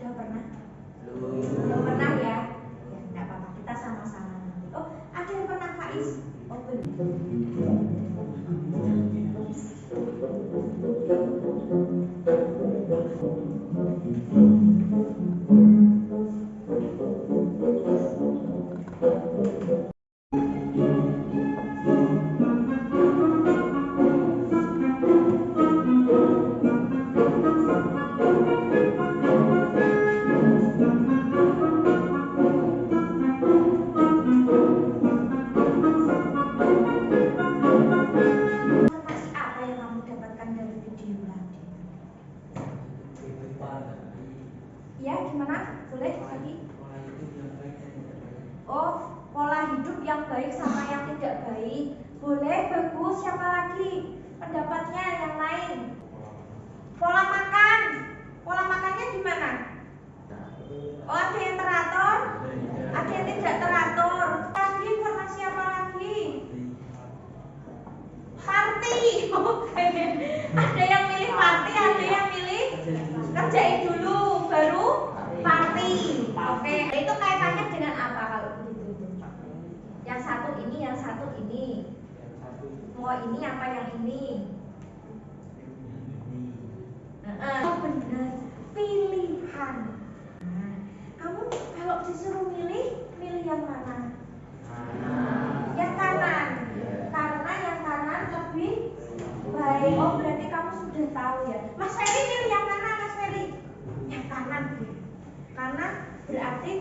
Sudah pernah? Belum pernah ya? Ya, enggak apa-apa, kita sama-sama nanti. Oh, ada yang pernah Faiz? Oh, belum. Ya, gimana? Boleh lagi? Oh, pola hidup yang baik sama yang tidak baik. Boleh, bagus. Siapa lagi? Pendapatnya yang lain. Pola makan. Pola makannya gimana? Oh, ada yang teratur? Ada yang tidak teratur. Lagi, informasi apa lagi? Party. Oke. Ada yang milih party, ada yang milih kerjain dulu, baru party. Oke. Itu kaitannya dengan apa kalau begitu? Yang satu ini, yang satu ini. Mau ini apa yang ini? Benar, pilihan. Nah, kamu kalau disuruh milih, milih yang mana? Yang kanan. Karena yang kanan lebih baik. Oh, berarti kamu sudah tahu ya. Mas Ferry milih yang mana, Mas Ferry? Yang kanan. Karena berarti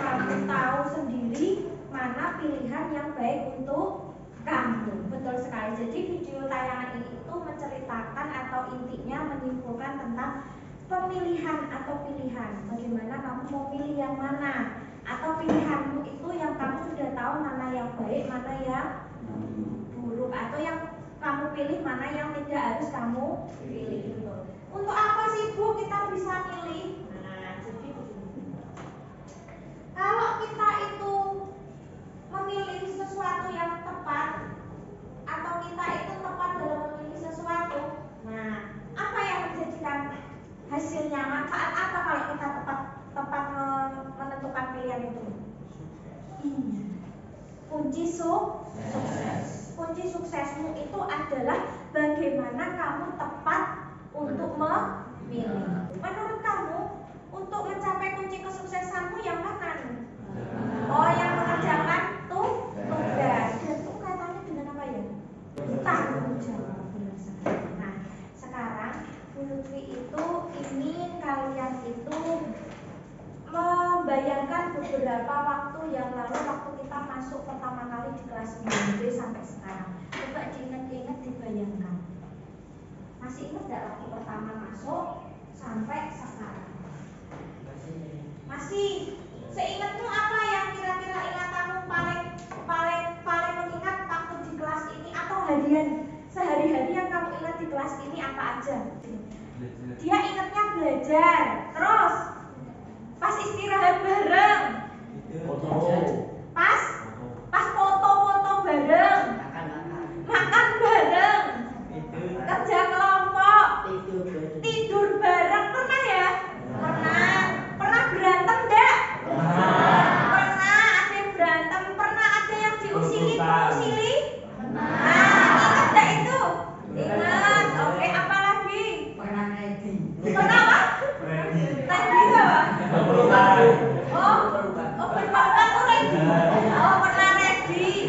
kamu tahu sendiri mana pilihan yang baik untuk kamu. Betul sekali. Jadi video tayangan ini itu menceritakan atau intinya menyimpulkan tentang pemilihan atau pilihan. Bagaimana kamu mau pilih yang mana? Atau pilihanmu itu yang kamu sudah tahu mana yang baik, mana yang buruk, atau yang kamu pilih mana yang tidak harus kamu pilih. Untuk apa sih Bu kita bisa milih? Nah, jadi begini. Kalau kita itu memilih sesuatu yang tepat, atau kita itu tepat dalam memilih sesuatu, nah apa yang menjadikan hasilnya, manfaat apa kalau kita tepat menentukan pilihan itu? Kunci sukses. Kunci suksesmu itu adalah bagaimana kamu tepat untuk memilih. Menurut kamu, untuk mencapai kunci kesuksesanmu yang mana nih? Oh, yang mengerjakan tugas. Dan itu kaitannya dengan apa ya? Tanggung jawab. Nah, sekarang Bu Lutfi itu ingin kalian itu membayangkan beberapa waktu yang lalu waktu kita masuk pertama kali di kelas 9B sampai sekarang. Coba diingat-ingat, dibayangkan. Masih ingat gak waktu pertama masuk sampai sekarang? Masih. Seingatmu apa yang kira-kira ingatanmu paling mengingat waktu di kelas ini, atau harian sehari-hari yang kamu ingat di kelas ini apa aja? Dia ingatnya belajar, terus pas istirahat bareng, pas foto-foto bareng, makan bareng, kerja kelompok, tidur bareng, pernah ya? Pernah berantem enggak? Pernah ada yang berantem, pernah ada yang diusili? Nah, ingat enggak itu? Ingat. Oke, apa lagi? Pernah apa? Ready apa? Oh, berubah tuh ready. Oh, pernah ready.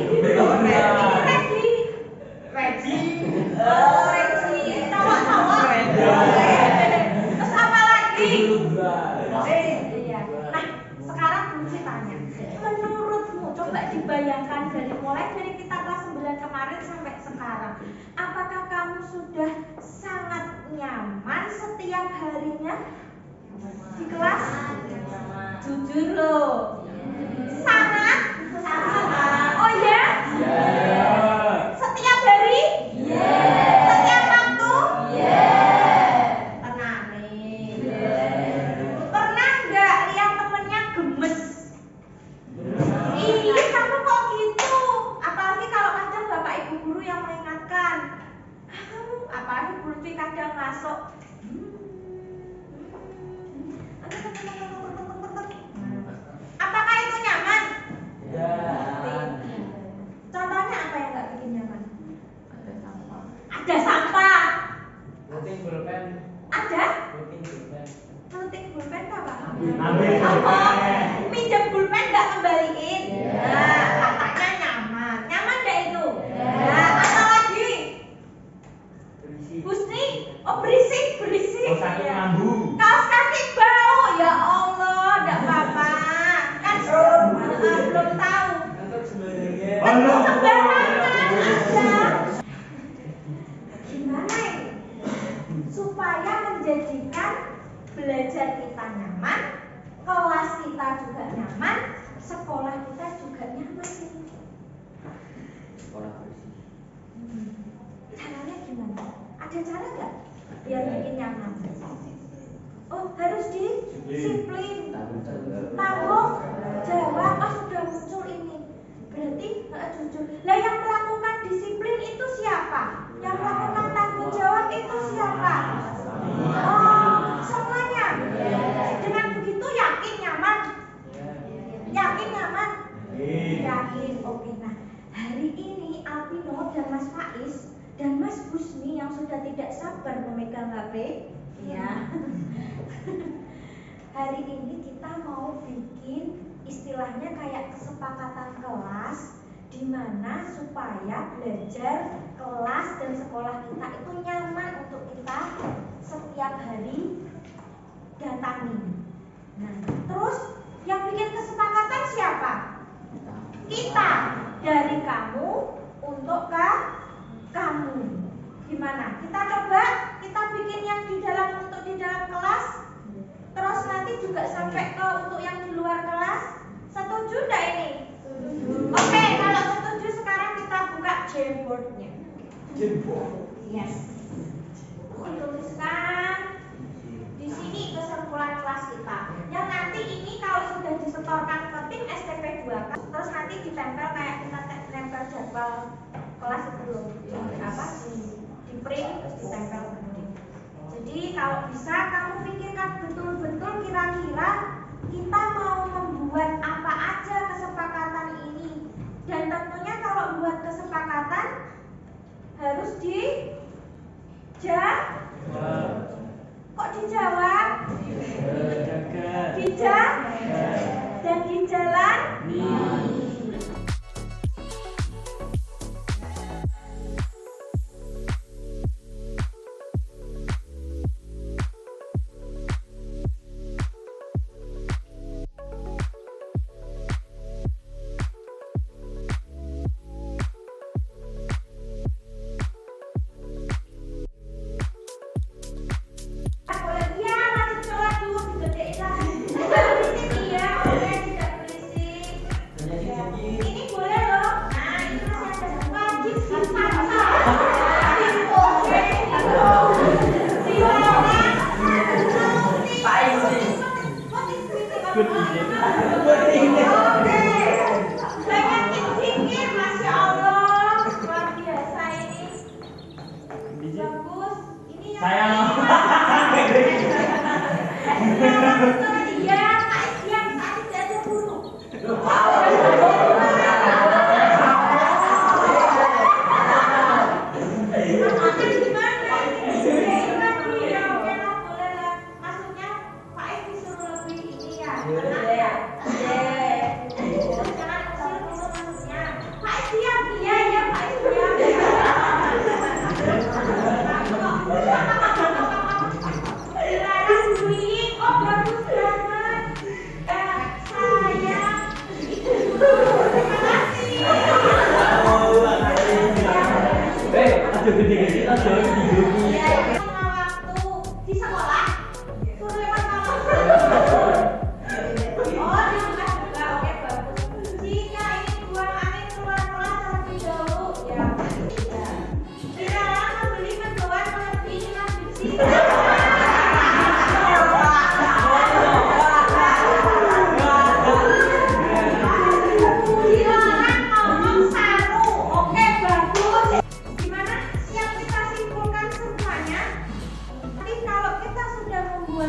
Ready. Oh, ready. Cowok. Terus apa lagi? Iya. Nah, sekarang kunci tanya. Menurutmu, coba dibayangkan mulai dari kita kelas 9 kemarin sampai sekarang. Apakah kamu sudah sangat nyaman setiap harinya di kelas? Jujur loh. Sangat? Oh ya? Setiap hari? Setiap waktu? Tenang nih. Pernah nggak lihat temennya gemes? Ih, kamu kok gitu? Apalagi kalau kadang bapak ibu guru yang mengingatkan. Apalagi Bu Lutfi kadang masuk. pulpen apa? Ambil. Minjem pulpen nggak kembaliin. Nah, katanya nyaman. Nyaman nggak itu? Nah, apa lagi? Husni, oh berisik. Kaos kaki mambu. Kaos kaki bau, ya Allah, nggak apa-apa. Kan belum tahu. Allah. Sembarangan aja. Gimana ini? Supaya menjadikan belajar kita nyaman, kelas kita juga nyaman, sekolah kita juga nyaman ini. Sekolah bersih. Caranya gimana? Ada cara nggak biar bikin nyaman? Oh, harus disiplin, tanggung jawab. Oh, sudah muncul ini. Berarti jujur. Lah yang melakukan disiplin itu siapa? Yang melakukan tanggung jawab itu siapa? Oh, semuanya. Dengan begitu yakin nyaman? Yakin nyaman? Yakin. Oke, nah hari ini Alpino dan Mas Faiz dan Mas Husni yang sudah tidak sabar memegang HP, ya. Hari ini kita mau bikin istilahnya kayak kesepakatan kelas, di mana supaya belajar kelas dan sekolah kita itu nyaman untuk kita setiap hari datangi. Nah, terus yang bikin kesepakatan siapa? Kita, dari kamu untuk kamu. Gimana? Kita coba kita bikin yang di dalam kelas, terus nanti juga sampai ke untuk yang di luar kelas. Setuju enggak ini? Oke, kalau setuju sekarang kita buka Jamboardnya. Yes. Dituliskan di sini kesimpulan kelas kita. Yang nanti ini kalau sudah disetorkan ke tim STP 2K, terus nanti ditempel kayak kita nempel jadwal kelas itu di print terus ditempel ke tim. Jadi kalau bisa kamu pikirkan betul-betul kira-kira kita mau membuat apa aja kesepakatan ini. Dan tentunya kalau buat kesepakatan harus kok dijawab? Dan dijalan.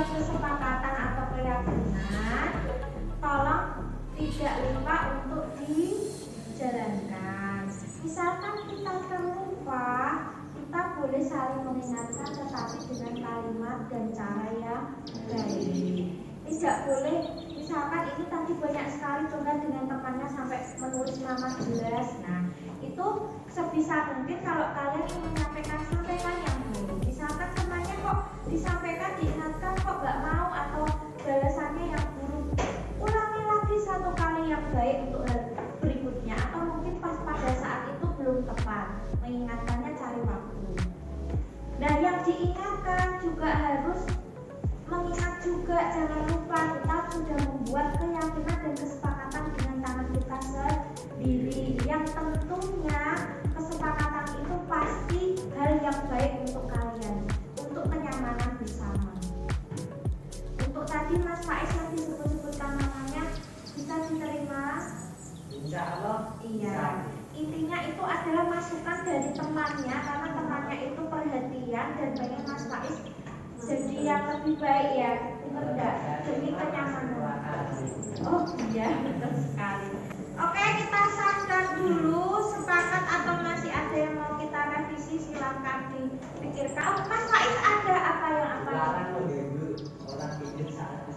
Kesepakatan atau keyakinan, tolong tidak lupa untuk dijalankan. Misalkan kita terlupa, kita boleh saling mengingatkan tetapi dengan kalimat dan cara yang baik. tidak boleh, misalkan ini tadi banyak sekali contoh dengan temannya sampai menulis nama jelas. Nah, itu sebisa mungkin kalau kalian ingin menyampaikan, sampaikan yang baik. Misalkan temannya kok disampaikan, diingatkan kok nggak mau atau balasannya yang buruk, ulangi lagi satu kali yang baik untuk hal berikutnya, atau mungkin pas pada saat itu belum tepat, mengingatkannya cari waktu. Nah, yang diingatkan juga harus mengingat juga, jangan lupa kita sudah membuat keyakinan dan kesepakatan dengan tangan kita sendiri, yang tentunya kesepakatan itu pasti hal yang baik untuk kalian, untuk kenyamanan bersama. Untuk tadi Mas Faiz yang disebut-sebutkan namanya bisa diterima? Insya Allah. Iya. Intinya itu adalah masukan dari temannya, karena temannya itu perhatian dan pengen Mas Faiz jadi yang lebih baik ya, benar enggak? Demi kenyamanan. Oh iya, betul sekali. Oke, kita sahkan dulu, sepakat atau masih ada yang mau kita revisi, silakan dipikirkan. Oh, Mas Faiz ada apa yang apa? Orang tidur saat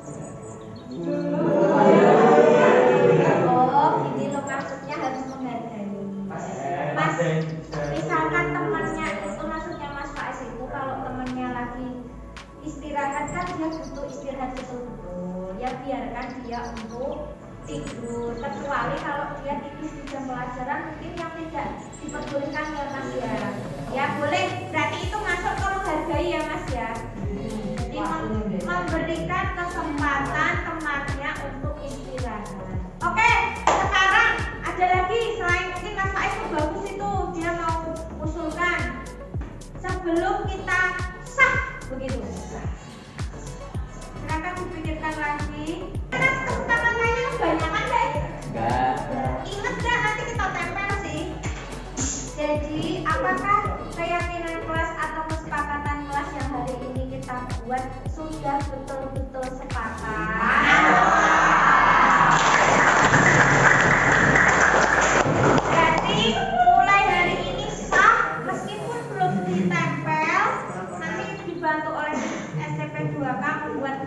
Oh, ini loh maksudnya harus menghargai. Mas, misalkan temannya itu, maksudnya Mas Faiz itu kalau temannya lagi istirahat kan dia butuh istirahat betul-betul. Ya biarkan dia untuk tidur, kecuali kalau dia tipis di jam pelajaran mungkin yang tidak diperbolehkan ya Mas ya. Ya boleh, berarti itu masuk ke menghargai ya Mas ya. Jadi memberikan kesempatan temannya untuk istirahat. Oke, sekarang ada lagi selain mungkin Mas Faiz bagus itu dia mau usulkan sebelum kita sah begitu. Silakan dipikirkan lagi. Karena kesempatannya kebanyakan deh. enggak. Ingat gak nanti kita tempel sih. Jadi apakah keyakinan kelas atau kesepakatan kelas yang hari ini kita buat sudah betul-betul sepakat? Berarti mulai hari ini sah meskipun belum ditempel, nanti dibantu oleh STP 2K membuat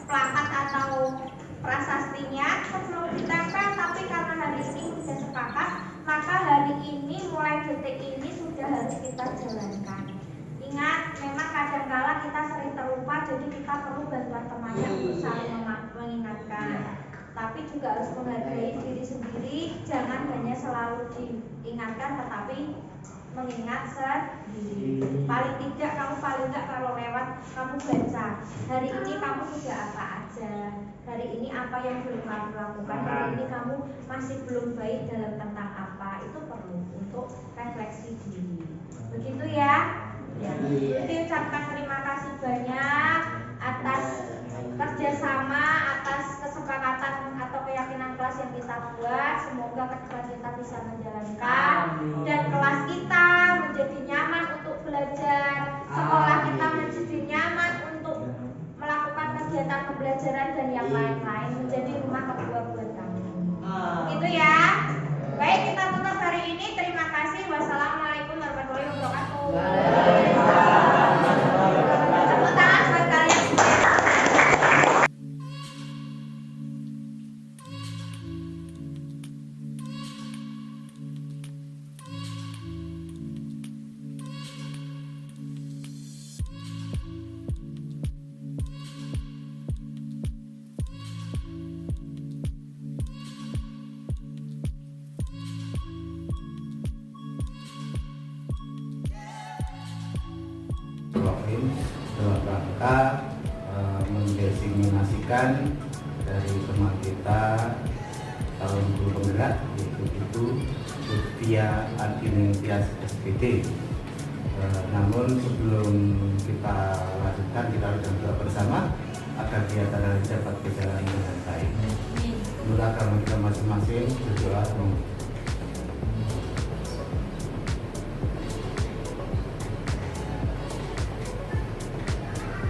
plakat atau prasastinya sebelum ditempel, tapi karena hari ini sudah sepakat, maka hari ini mulai detik ini sudah harus kita jalankan. Ingat, memang kadangkala kita sering terlupa, jadi kita perlu bantuan temannya untuk saling mengingatkan. Tapi juga harus menghargai diri sendiri, jangan hanya selalu diingatkan, tetapi mengingat sendiri. Paling tidak kalau lewat kamu baca, hari ini kamu sudah apa aja, hari ini apa yang belum kamu lakukan, hari ini kamu masih belum baik dalam tentang apa, itu perlu untuk refleksi diri. Begitu ya. Ya, jadi ucapkan terima kasih banyak atas kerjasama, atas kesepakatan atau keyakinan kelas yang kita buat. Semoga kelas kita bisa menjalankan dan kelas kita menjadi nyaman untuk belajar, sekolah kita menjadi nyaman untuk melakukan kegiatan pembelajaran dan yang lain-lain, menjadi rumah kedua buat kami. Gitu ya. Baik, kita tutup hari ini. Terima kasih. Wassalamualaikum warahmatullahi wabarakatuh. Tepuk tangan buat kalian. dalam rangka mendesiminasikan dari teman kita tahun guru penggerak, yaitu Lutfia Adinentias SPD. Namun sebelum kita lanjutkan, kita harus berdoa bersama agar kegiatan hari dapat berjalan dengan baik. Menurut agama kita masing-masing, berdoa.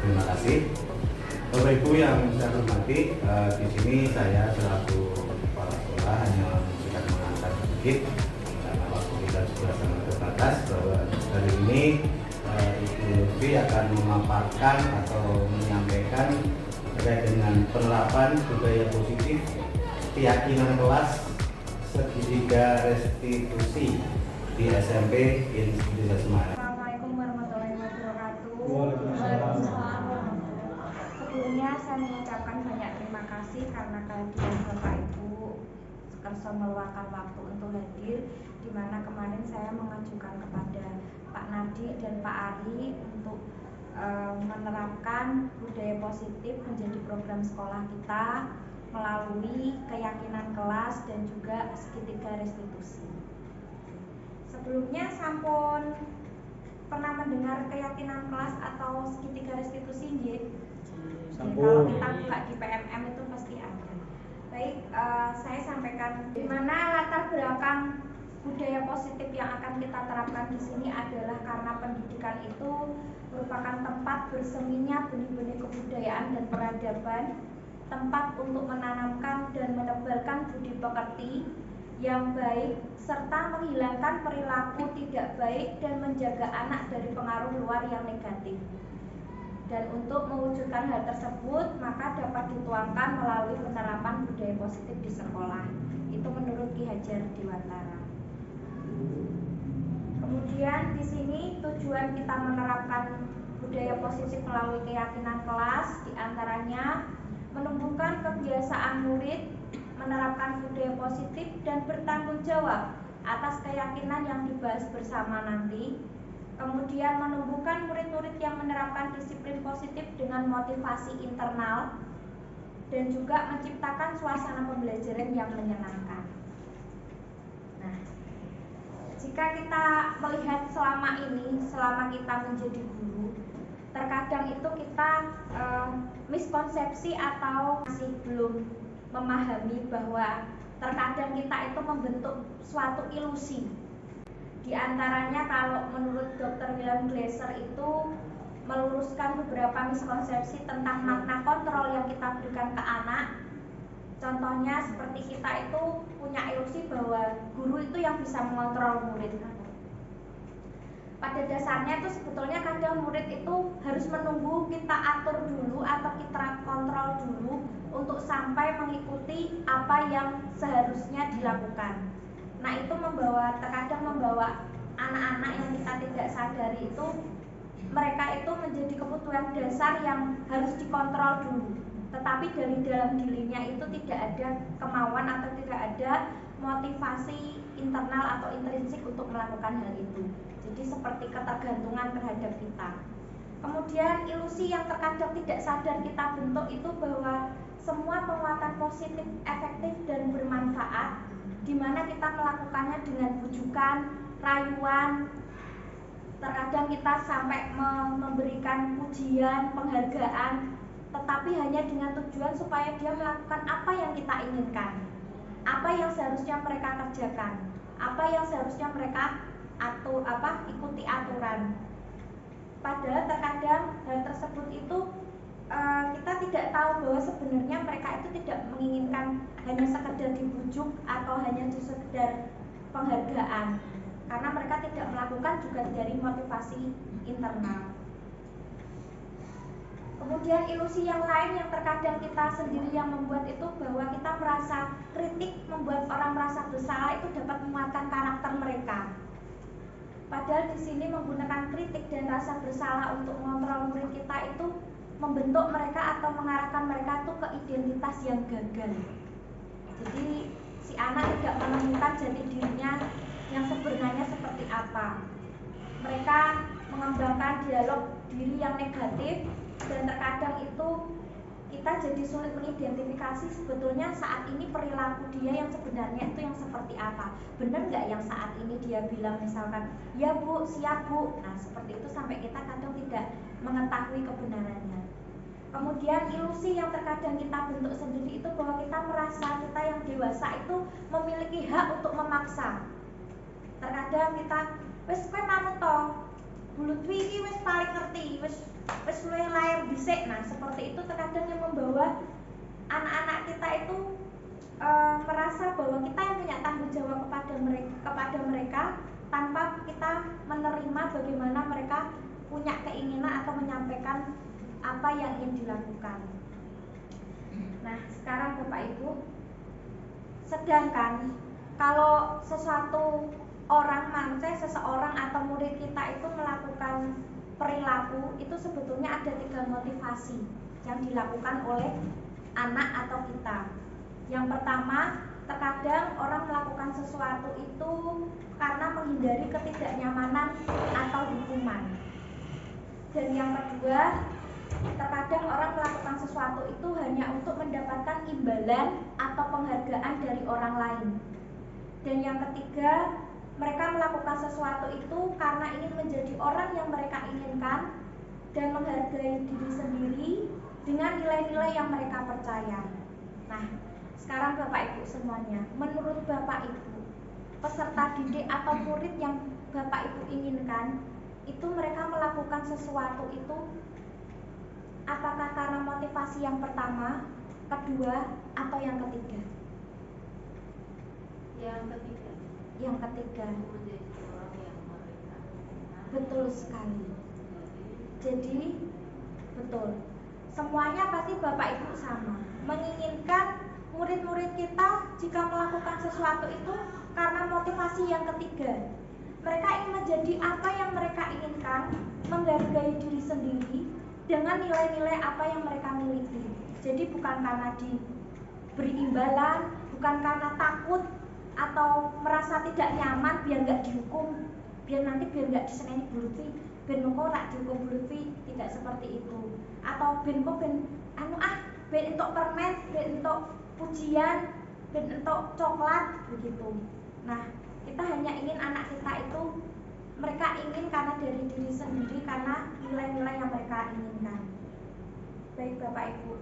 Terima kasih. Bapak Ibu yang saya hormati, di sini saya selaku kepala sekolah hanya bisa mengangkat sedikit karena waktu kita sudah sangat terbatas, bahwa hari ini Ibu Lutfi akan memaparkan atau menyampaikan terkait dengan penerapan budaya positif keyakinan kelas segitiga restitusi di SMP Institut Desa Semarang. Assalamualaikum warahmatullahi wabarakatuh. Waalaikumsalam. Sebelumnya saya mengucapkan banyak terima kasih karena kehadiran Bapak Ibu sekerso meluangkan waktu untuk hadir, di mana kemarin saya mengajukan kepada Pak Nadi dan Pak Ari untuk menerapkan budaya positif menjadi program sekolah kita melalui keyakinan kelas dan juga segitiga restitusi. Sebelumnya sampun pernah mendengar keyakinan kelas atau segitiga restitusi nggih? Kalau kita buka di PMM itu pasti ada. Baik, saya sampaikan di mana latar belakang budaya positif yang akan kita terapkan di sini adalah karena pendidikan itu merupakan tempat berseminya benih-benih kebudayaan dan peradaban, tempat untuk menanamkan dan menebalkan budi pekerti yang baik serta menghilangkan perilaku tidak baik dan menjaga anak dari pengaruh luar yang negatif. Dan untuk mewujudkan hal tersebut maka dapat dituangkan melalui penerapan budaya positif di sekolah. Itu menurut Ki Hajar Dewantara. Kemudian di sini tujuan kita menerapkan budaya positif melalui keyakinan kelas diantaranya menumbuhkan kebiasaan murid menerapkan budaya positif dan bertanggung jawab atas keyakinan yang dibahas bersama nanti. Kemudian menumbuhkan murid-murid yang menerapkan disiplin positif dengan motivasi internal dan juga menciptakan suasana pembelajaran yang menyenangkan. Nah, jika kita melihat selama kita menjadi guru, terkadang itu kita miskonsepsi atau masih belum memahami bahwa terkadang kita itu membentuk suatu ilusi. Di antaranya kalau menurut Dr. William Glasser itu meluruskan beberapa miskonsepsi tentang makna kontrol yang kita berikan ke anak. Contohnya seperti kita itu punya ilusi bahwa guru itu yang bisa mengontrol murid. Pada dasarnya itu sebetulnya kadang murid itu harus menunggu kita atur dulu atau kita kontrol dulu untuk sampai mengikuti apa yang seharusnya dilakukan. Nah, itu terkadang membawa anak-anak yang kita tidak sadari itu mereka itu menjadi kebutuhan dasar yang harus dikontrol dulu. Tetapi dari dalam dirinya itu tidak ada kemauan atau tidak ada motivasi internal atau intrinsik untuk melakukan hal itu. Jadi seperti ketergantungan terhadap kita. Kemudian ilusi yang terkadang tidak sadar kita bentuk itu bahwa semua penguatan positif, efektif dan bermanfaat di mana kita melakukannya dengan bujukan, rayuan. Terkadang kita sampai memberikan pujian, penghargaan, tetapi hanya dengan tujuan supaya dia melakukan apa yang kita inginkan, apa yang seharusnya mereka kerjakan, apa yang seharusnya mereka ikuti aturan. Padahal terkadang hal tersebut itu kita tidak tahu bahwa sebenarnya mereka itu tidak menginginkan hanya sekedar dibujuk atau hanya sekedar penghargaan, karena mereka tidak melakukan juga dari motivasi internal. Kemudian ilusi yang lain yang terkadang kita sendiri yang membuat itu bahwa kita merasa kritik membuat orang merasa bersalah itu dapat menguatkan karakter mereka. Padahal di sini menggunakan kritik dan rasa bersalah untuk mengontrol murid kita itu membentuk mereka atau mengarahkan mereka itu ke identitas yang gagal. Jadi si anak tidak menemukan jati dirinya yang sebenarnya seperti apa. Mereka mengembangkan dialog diri yang negatif dan terkadang itu kita jadi sulit mengidentifikasi sebetulnya saat ini perilaku dia yang sebenarnya itu yang seperti apa. Benar nggak yang saat ini dia bilang misalkan ya bu, siap bu. Nah seperti itu sampai kita kadang tidak mengetahui kebenarannya. Kemudian ilusi yang terkadang kita bentuk sendiri itu bahwa kita merasa kita yang dewasa itu memiliki hak untuk memaksa. Terkadang kita wis kowe manut to, bulut iki wis paling ngerti, wis luwih lahir dhisik. Nah, seperti itu terkadang yang membawa anak-anak kita itu merasa bahwa kita yang punya tanggung jawab kepada mereka tanpa kita menerima bagaimana mereka punya keinginan atau menyampaikan apa yang ingin dilakukan. sekarang Bapak Ibu, sedangkan kalau sesuatu orang, maksudnya seseorang atau murid kita itu melakukan perilaku, itu sebetulnya ada 3 motivasi yang dilakukan oleh anak atau kita. Yang pertama, terkadang orang melakukan sesuatu itu karena menghindari ketidaknyamanan atau hukuman. Dan yang kedua, terkadang orang melakukan sesuatu itu hanya untuk mendapatkan imbalan atau penghargaan dari orang lain. Dan yang ketiga, mereka melakukan sesuatu itu karena ingin menjadi orang yang mereka inginkan dan menghargai diri sendiri dengan nilai-nilai yang mereka percaya. Nah, sekarang Bapak Ibu semuanya, menurut Bapak Ibu, peserta didik atau murid yang Bapak Ibu inginkan, itu mereka melakukan sesuatu itu apakah karena motivasi yang pertama, kedua, atau yang ketiga? Yang ketiga. Menjadi orang yang mereka inginkan. Betul sekali. Jadi betul. Semuanya pasti Bapak Ibu sama, menginginkan murid-murid kita jika melakukan sesuatu itu karena motivasi yang ketiga. Mereka ingin menjadi apa yang mereka inginkan, menghargai diri sendiri dengan nilai-nilai apa yang mereka miliki. Jadi bukan karena diberi imbalan, bukan karena takut atau merasa tidak nyaman biar nggak dihukum, biar nggak diseneni Bu Lutfi, ben mengko rak dihukum Bu Lutfi, tidak seperti itu. Atau ben entuk permen, ben entuk pujian, ben entuk coklat begitu. Nah, kita hanya ingin anak kita itu mereka ingin karena dari diri sendiri, karena nilai-nilai yang mereka inginkan. Baik Bapak Ibu,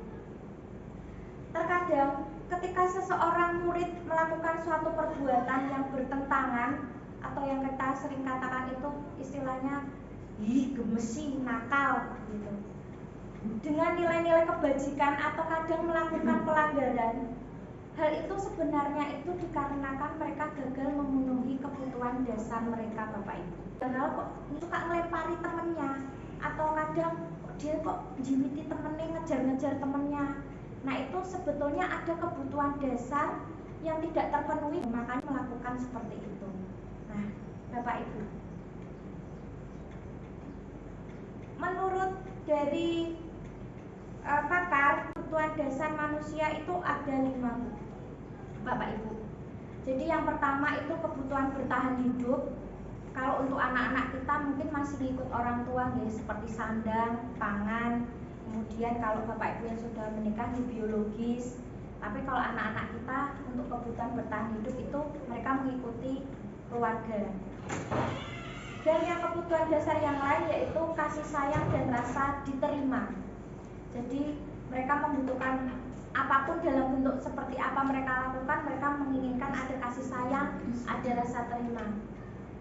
terkadang ketika seseorang murid melakukan suatu perbuatan yang bertentangan atau yang kita sering katakan itu istilahnya gemesi, nakal gitu, dengan nilai-nilai kebajikan atau kadang melakukan pelanggaran, hal itu sebenarnya itu dikarenakan mereka gagal memenuhi kebutuhan dasar mereka Bapak Ibu. Padahal kok suka ngelempari temennya, atau kadang dia kok jiwiti temennya, ngejar-ngejar temennya. Nah, itu sebetulnya ada kebutuhan dasar yang tidak terpenuhi, makanya melakukan seperti itu. Nah, Bapak Ibu, menurut dari pakar, kebutuhan dasar manusia itu ada 5, Bapak Ibu. Jadi yang pertama itu kebutuhan bertahan hidup. Kalau untuk anak-anak kita mungkin masih ngikut orang tua ya, seperti sandang, pangan. Kemudian kalau Bapak Ibu yang sudah menikah di biologis. Tapi kalau anak-anak kita untuk kebutuhan bertahan hidup itu mereka mengikuti keluarga. Dan yang kebutuhan dasar yang lain yaitu kasih sayang dan rasa diterima. Jadi mereka membutuhkan apapun dalam bentuk seperti apa mereka lakukan, mereka menginginkan ada kasih sayang, ada rasa terima.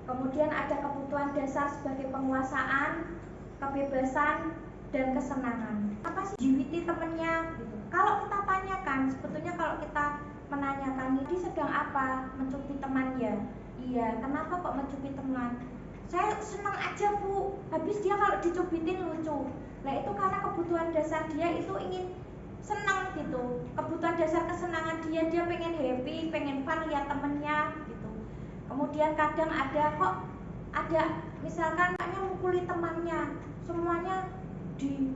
Kemudian ada kebutuhan dasar sebagai penguasaan, kebebasan, dan kesenangan. Apa sih jiwiti temennya? Gitu. Kalau kita tanyakan, sebetulnya kalau kita menanyakan ini sedang apa? Mencubi teman ya? Iya. Kenapa kok mencubi teman? Saya senang aja Bu. Habis dia kalau dicubitin lucu. Nah itu karena kebutuhan dasar dia itu ingin senang gitu. Kebutuhan dasar kesenangan dia pengen happy, pengen fun lihat temennya gitu. Kemudian kadang ada misalkan hanya mukuli temannya, semuanya di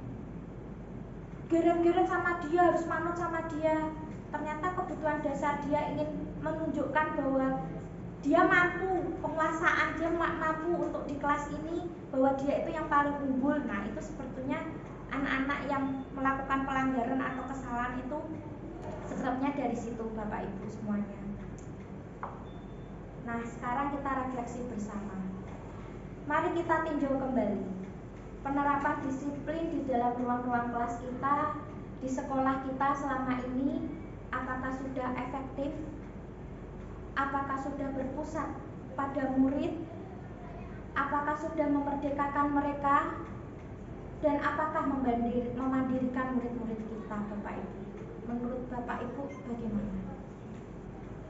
geret-geret sama dia, harus manut sama dia. Ternyata kebutuhan dasar dia ingin menunjukkan bahwa dia mampu, penguasaan dia mampu untuk di kelas ini, bahwa dia itu yang paling unggul. Nah itu sebetulnya anak-anak yang melakukan pelanggaran atau kesalahan itu sebabnya dari situ Bapak Ibu semuanya. Nah sekarang kita refleksi bersama. Mari kita tinjau kembali penerapan disiplin di dalam ruang-ruang kelas kita, di sekolah kita selama ini. Apakah sudah efektif? Apakah sudah berpusat pada murid? Apakah sudah memerdekakan mereka? Dan apakah memandirikan murid-murid kita Bapak Ibu? Menurut Bapak Ibu bagaimana?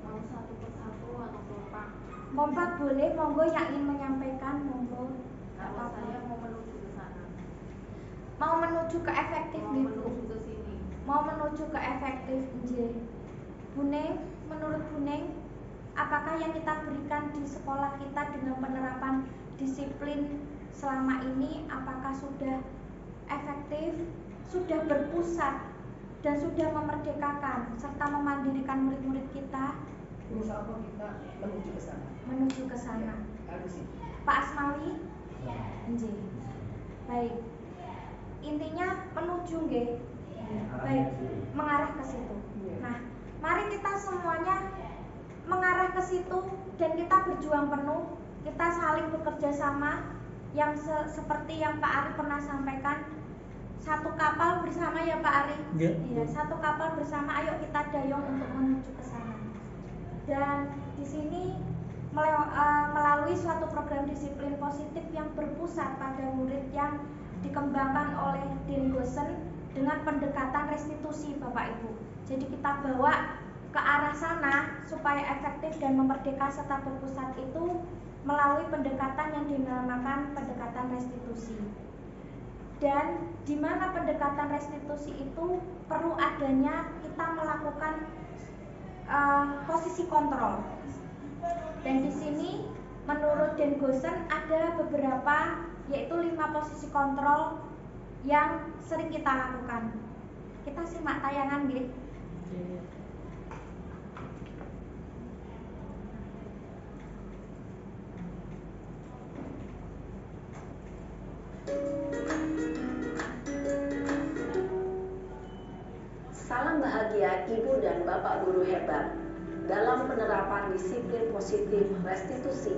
Mau satu persatu atau kompak? Kompak boleh, monggo yang ingin menyampaikan, monggo. Kalau saya mau menuju ke sana. Mau menuju ke efektif Mau nih, menuju ke sini. mau menuju ke efektif. Buning, menurut Buning, apakah yang kita berikan di sekolah kita dengan penerapan disiplin selama ini apakah sudah efektif, sudah berpusat dan sudah memerdekakan serta memandirikan murid-murid kita? Insya Allah kita menuju ke sana. Menuju ke sana. Harus itu. Pak Asmawi? Nggih. Baik. Intinya menuju nggih. Baik, mengarah ke situ. Nah, mari kita semuanya mengarah ke situ dan kita berjuang penuh, kita saling bekerja sama yang seperti yang Pak Ari pernah sampaikan, satu kapal bersama ya Pak Ari. Iya, satu kapal bersama, ayo kita dayung untuk menuju ke sana. Dan di sini melalui suatu program disiplin positif yang berpusat pada murid yang dikembangkan oleh Din Gosen dengan pendekatan restitusi Bapak Ibu. Jadi kita bawa ke arah sana supaya efektif dan memerdeka serta berpusat itu melalui pendekatan yang dinamakan pendekatan restitusi. Dan di mana pendekatan restitusi itu perlu adanya kita melakukan posisi kontrol. Dan di sini menurut Den Gosen ada beberapa, yaitu 5 posisi kontrol yang sering kita lakukan. Kita simak tayangan nggih. Salam bahagia Ibu dan Bapak guru hebat. Dalam penerapan disiplin positif restitusi,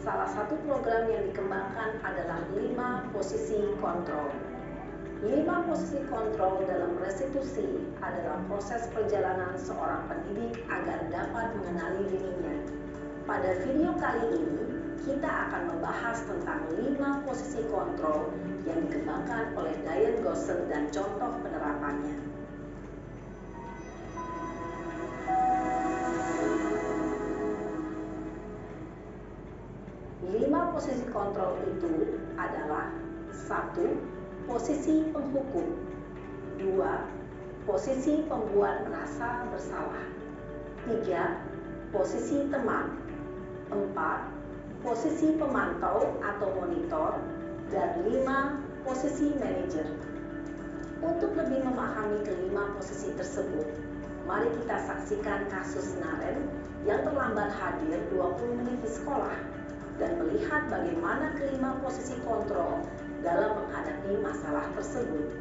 salah satu program yang dikembangkan adalah 5 posisi kontrol. 5 posisi kontrol dalam restitusi adalah proses perjalanan seorang pendidik agar dapat mengenali dirinya. Pada video kali ini, kita akan membahas tentang 5 posisi kontrol yang dikembangkan oleh Dian Gosen dan contoh penerapannya. 5 posisi kontrol itu adalah 1. Posisi penghukum, 2. Posisi pembuat merasa bersalah, 3. Posisi teman, 4. Posisi pemantau atau monitor, dan 5. Posisi manajer. Untuk lebih memahami kelima posisi tersebut, mari kita saksikan kasus Naren yang terlambat hadir 20 menit di sekolah dan melihat bagaimana kelima posisi kontrol dalam menghadapi masalah tersebut.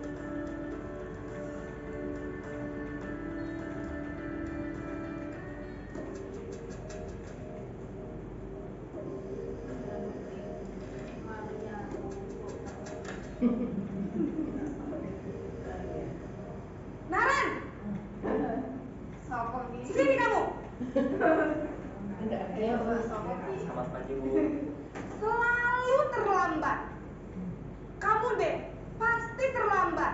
Naren, sini kamu. Selamat pagi Bu. Selalu terlambat. Kamu deh, pasti terlambat.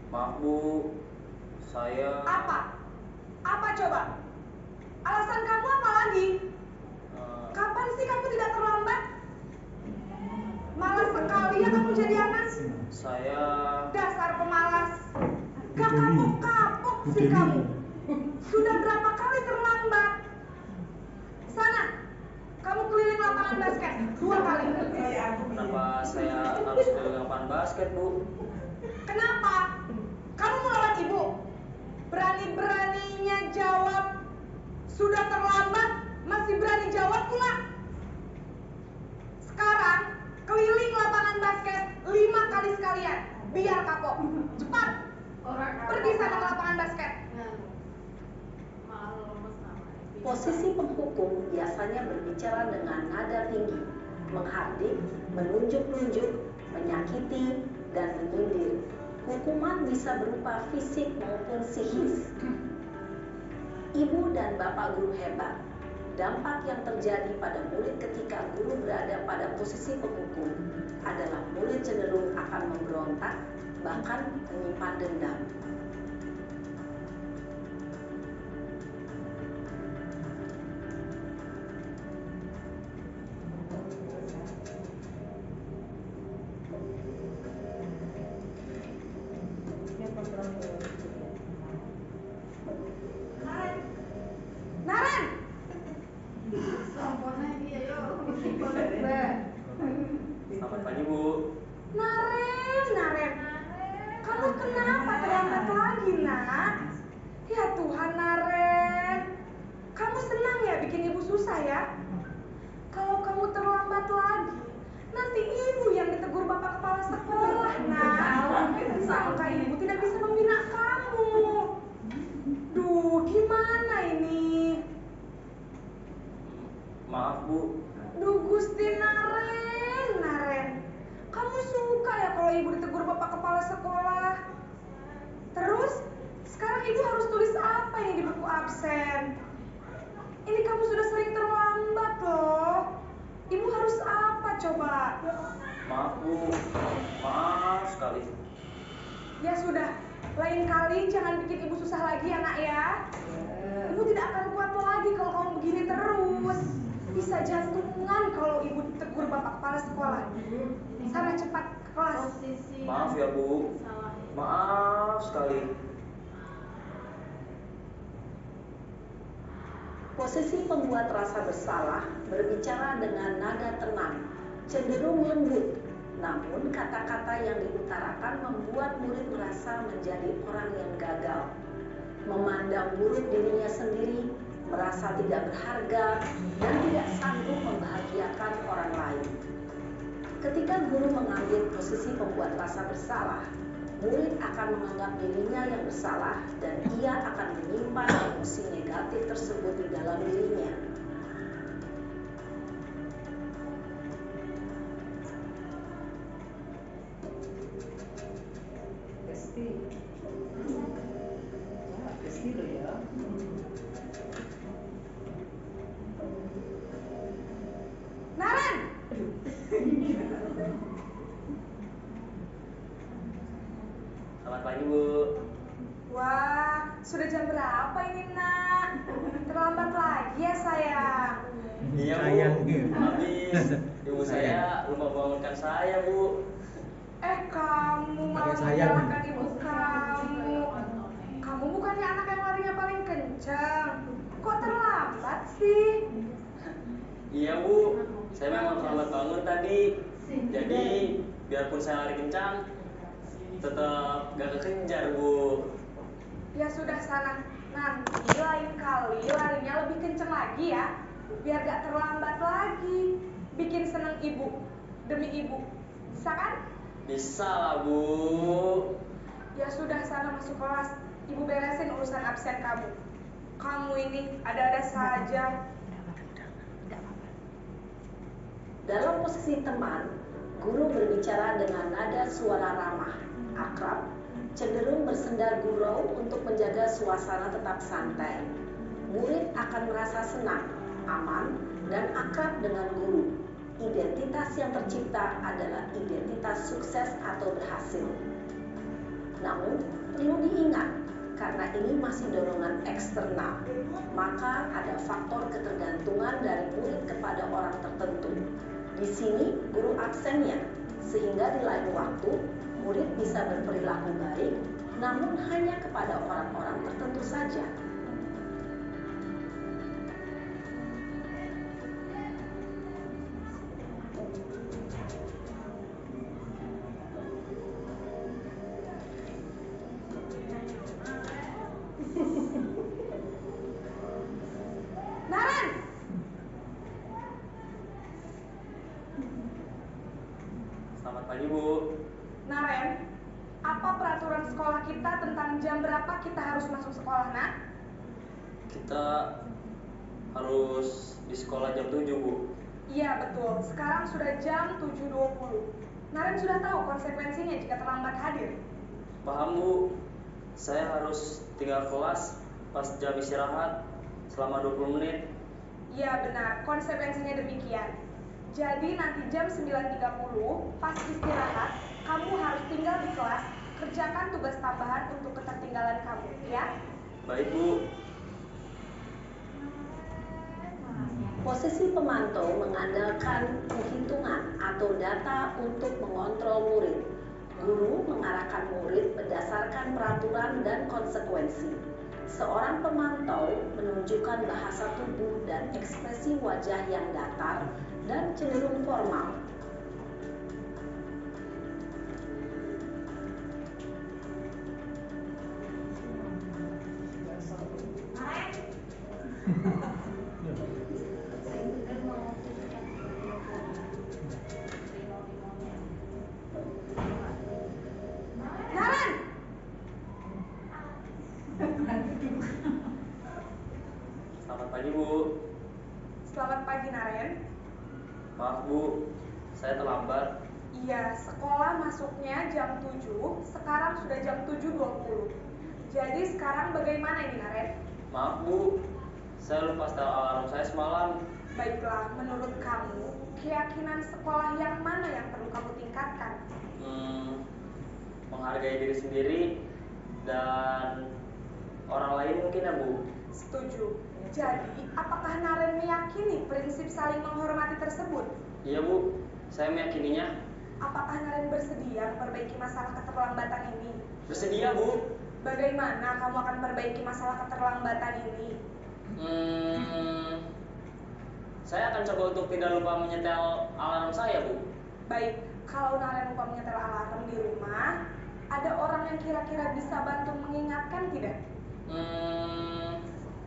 Maaf Bu, saya Apa? Apa coba? Alasan kamu apa lagi? Kapan sih kamu tidak terlambat? Malas sekali ya kamu jadi anak. Saya Dasar pemalas. Gak kapok-kapok sih kamu. Sudah berapa kali terlambat? Sana, kamu keliling lapangan basket 2 kali. kenapa saya harus ke lapangan basket Bu? Kenapa? Kamu melawan ibu? Berani-beraninya jawab. Sudah terlambat, masih berani jawab pula. Sekarang, keliling lapangan basket 5 kali sekalian. Biar kapok. Cepat. Pergi sana ke lapangan basket. Posisi penghukum biasanya berbicara dengan nada tinggi, menghardik, menunjuk-nunjuk, menyakiti, dan menyindir. Hukuman bisa berupa fisik maupun psikis. Ibu dan Bapak guru hebat, dampak yang terjadi pada murid ketika guru berada pada posisi penghukum adalah murid cenderung akan memberontak, bahkan menyimpan dendam. sangka ibu tidak bisa membina kamu. Duh, gimana ini? Maaf Bu. Duh, Gusti Naren. Kamu suka ya kalau ibu ditegur bapak kepala sekolah? Terus, sekarang ibu harus tulis apa ini di buku absen? Ini kamu sudah sering terlambat loh. Ibu harus apa coba? Maaf Bu. Maaf sekali. Ya sudah, lain kali jangan bikin ibu susah lagi ya nak ya. Ibu tidak akan kuat lagi kalau kamu begini terus. Bisa jantungan kalau ibu ditegur bapak kepala sekolah. Sana cepat ke kelas. Posisi Maaf ya Bu. salah. Maaf sekali. Posisi pembuat rasa bersalah berbicara dengan nada tenang, cenderung lembut. Namun kata-kata yang diutarakan membuat murid merasa menjadi orang yang gagal. Memandang buruk dirinya sendiri, merasa tidak berharga, dan tidak sanggup membahagiakan orang lain. Ketika guru mengambil posisi pembuat rasa bersalah, murid akan menganggap dirinya yang bersalah dan ia akan menyimpan emosi negatif tersebut di dalam dirinya. Besti. Ya, besti lo ya. Naren! Selamat pagi Bu. Wah, sudah jam berapa ini nak? Terlambat lagi ya sayang. Iya Bu. Habis ibu saya lupa bangunkan saya Bu. Kamu malah menyalahkan ibu kamu. Kamu bukannya anak yang larinya paling kencang. Kok terlambat sih? Iya Bu. Saya memang terlambat bangun tadi. Jadi biarpun saya lari kencang, tetap gak kekejar Bu. Ya sudah sana. Nanti lain kali larinya lebih kencang lagi ya. Biar gak terlambat lagi. Bikin seneng ibu. Demi ibu. Bisa kan? Bisa lah Bu. Ya sudah sana masuk kelas. Ibu beresin urusan absen kamu. Kamu ini ada-ada saja. Dalam posisi teman, guru berbicara dengan nada suara ramah, akrab, cenderung bersenda gurau untuk menjaga suasana tetap santai. Murid akan merasa senang, aman, dan akrab dengan guru. Identitas yang tercipta adalah identitas sukses atau berhasil. Namun, perlu diingat, karena ini masih dorongan eksternal, maka ada faktor ketergantungan dari murid kepada orang tertentu. Di sini guru absennya, sehingga di lain waktu murid bisa berperilaku baik, namun hanya kepada orang-orang tertentu saja. Naren! Selamat pagi Bu. Naren, apa peraturan sekolah kita tentang jam berapa kita harus masuk sekolah, nak? Kita harus di sekolah jam 7 Bu. Iya betul, sekarang sudah jam 7.20. Naren sudah tahu konsekuensinya jika terlambat hadir. Paham Bu. Saya harus tinggal kelas pas jam istirahat selama 20 menit. Iya benar, konsekuensinya demikian. Jadi nanti jam 9.30 pas istirahat, kamu harus tinggal di kelas, kerjakan tugas tambahan untuk ketertinggalan kamu, ya? Baik Bu. Posisi pemantau mengandalkan penghitungan atau data untuk mengontrol murid. Guru mengarahkan murid berdasarkan peraturan dan konsekuensi. Seorang pemantau menunjukkan bahasa tubuh dan ekspresi wajah yang datar dan cenderung formal. Naren! Selamat pagi, Bu. Selamat pagi, Naren. Maaf, Bu. Saya terlambat. Iya, sekolah masuknya jam 7, sekarang sudah jam 7.20. Jadi sekarang bagaimana ini, Naren? Maaf, Bu. Saya lupa setel alarm saya semalam. Baiklah, menurut kamu, keyakinan sekolah yang mana yang perlu kamu tingkatkan? Menghargai diri sendiri dan orang lain mungkin ya, Bu. Setuju. Jadi, apakah Naren meyakini prinsip saling menghormati tersebut? Iya, Bu. Saya meyakininya. Apakah Naren bersedia memperbaiki masalah keterlambatan ini? Bersedia, Bu. Bagaimana kamu akan memperbaiki masalah keterlambatan ini? Saya akan coba untuk tidak lupa menyetel alarm saya, Bu. Baik, kalau Naren lupa menyetel alarm di rumah, ada orang yang kira-kira bisa bantu mengingatkan tidak?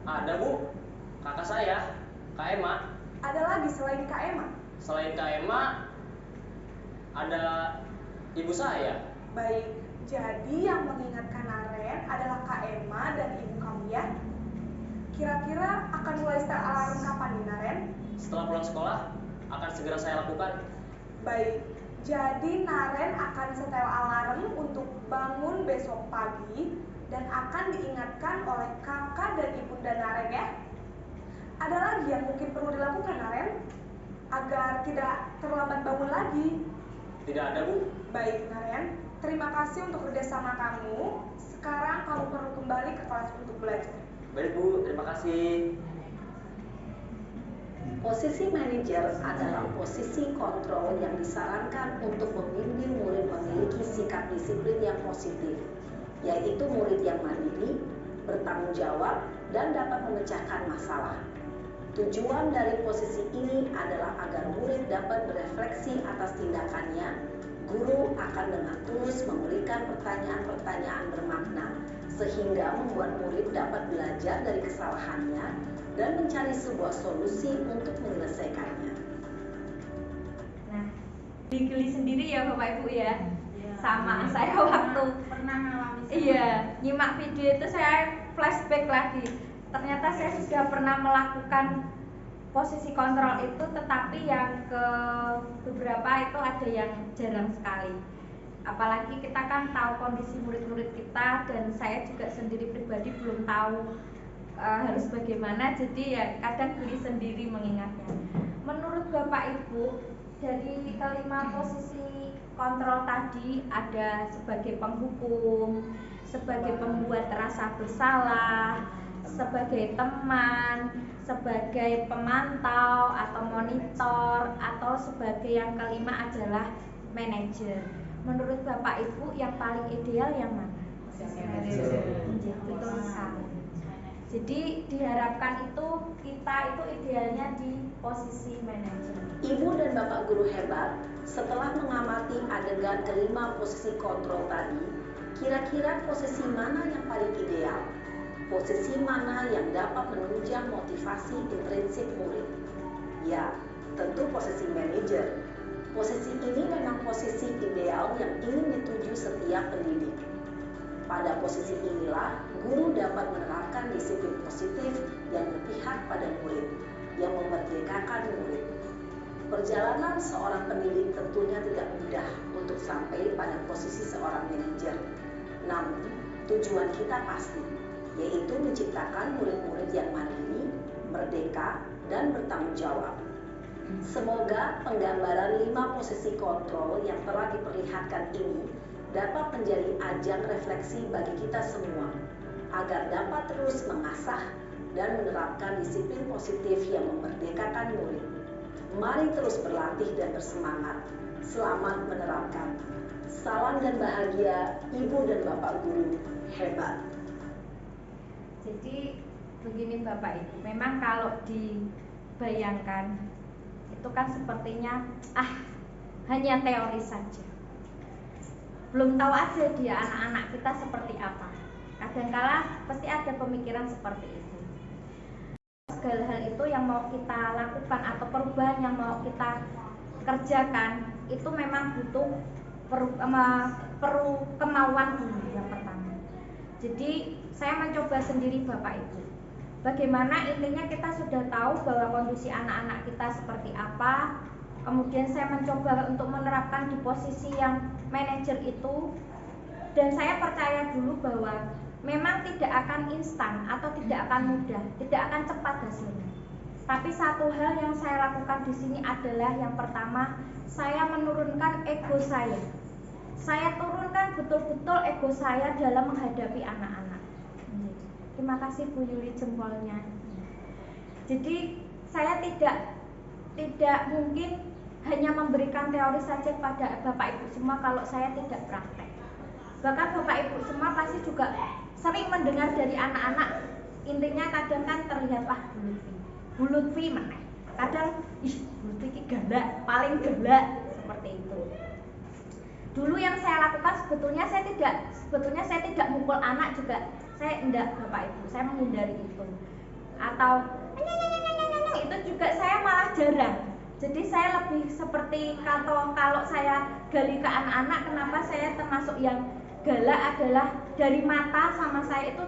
Ada, Bu. Kakak saya, Kak Emma. Ada lagi selain Kak Emma? Selain Kak Emma, ada ibu saya. Baik, jadi yang mengingatkan Naren adalah Kak Emma dan ibu kamu ya? Kira-kira akan mulai setel alarm kapan nih, Naren? Setelah pulang sekolah, akan segera saya lakukan. Baik, jadi Naren akan setel alarm untuk bangun besok pagi dan akan diingatkan oleh kakak dan ibunda Naren ya. Ada lagi yang mungkin perlu dilakukan, Naren, agar tidak terlambat bangun lagi? Tidak ada, Bu. Baik, Naren, terima kasih untuk kerjasama kamu. Sekarang kamu perlu kembali ke kelas untuk belajar. Baik, Bu. Terima kasih. Posisi manajer adalah posisi kontrol yang disarankan untuk membimbing murid memiliki sikap disiplin yang positif, yaitu murid yang mandiri, bertanggung jawab, dan dapat memecahkan masalah. Tujuan dari posisi ini adalah agar murid dapat berefleksi atas tindakannya. Guru akan dengan tulus memberikan pertanyaan-pertanyaan bermakna, sehingga membuat murid dapat belajar dari kesalahannya dan mencari sebuah solusi untuk menyelesaikannya. Nah, geli sendiri ya Bapak Ibu ya. Sama saya waktu pernah mengalami nyimak video itu saya flashback lagi. Ternyata saya sudah pernah melakukan posisi kontrol itu, tetapi yang ke beberapa itu ada yang jarang sekali. Apalagi kita kan tahu kondisi murid-murid kita, dan saya juga sendiri pribadi belum tahu harus bagaimana, jadi ya kadang geli sendiri mengingatnya. Menurut Bapak Ibu, dari kelima posisi kontrol tadi, ada sebagai penghukum, sebagai pembuat rasa bersalah, sebagai teman, sebagai pemantau atau monitor, atau sebagai yang kelima adalah manajer. Menurut Bapak Ibu yang paling ideal yang mana? Betul sekali. Jadi diharapkan itu kita itu idealnya di posisi manajer. Ibu dan Bapak guru hebat, setelah mengamati adegan kelima posisi kontrol tadi, kira-kira posisi mana yang paling ideal? Posisi mana yang dapat menunjang motivasi intrinsik murid? Ya, tentu posisi manajer. Posisi ini memang posisi ideal yang ingin dituju setiap pendidik. Pada posisi inilah, guru dapat menerapkan disiplin positif yang berpihak pada murid, yang memerdekakan murid. Perjalanan seorang pendidik tentunya tidak mudah untuk sampai pada posisi seorang manajer. Namun, tujuan kita pasti, yaitu menciptakan murid-murid yang mandiri, merdeka, dan bertanggung jawab. Semoga penggambaran 5 posisi kontrol yang telah diperlihatkan ini dapat menjadi ajang refleksi bagi kita semua, agar dapat terus mengasah dan menerapkan disiplin positif yang memerdekakan murid. Mari terus berlatih dan bersemangat. Selamat menerapkan. Salam dan bahagia, Ibu dan Bapak guru hebat. Jadi begini Bapak Ibu, memang kalau dibayangkan itu kan sepertinya hanya teori saja. Belum tahu aja dia anak-anak kita seperti apa. Kadangkala pasti ada pemikiran seperti itu. Segala hal itu yang mau kita lakukan atau perubahan yang mau kita kerjakan itu memang butuh perlu kemauan dulu yang pertama. Jadi saya mencoba sendiri Bapak Ibu. Bagaimana intinya kita sudah tahu bahwa kondisi anak-anak kita seperti apa. Kemudian saya mencoba untuk menerapkan di posisi yang manajer itu. Dan saya percaya dulu bahwa memang tidak akan instan atau tidak akan mudah, tidak akan cepat hasilnya. Tapi satu hal yang saya lakukan di sini adalah yang pertama, saya menurunkan ego saya. Saya turunkan betul-betul ego saya dalam menghadapi anak-anak. Terima kasih Bu Yuli jempolnya. Jadi saya tidak mungkin hanya memberikan teori saja pada Bapak Ibu semua kalau saya tidak praktek. Bahkan Bapak Ibu semua pasti juga sering mendengar dari anak-anak, intinya kadang kan terlihat Bu Lutfi mana? Kadang Bu Lutfi galak, paling galak seperti itu. Dulu yang saya lakukan sebetulnya saya tidak mukul anak juga. Saya enggak Bapak Ibu, saya menghindari itu. Atau itu juga saya malah jarang. Jadi saya lebih seperti kalau saya gali ke anak-anak, kenapa saya termasuk yang galak adalah dari mata sama saya itu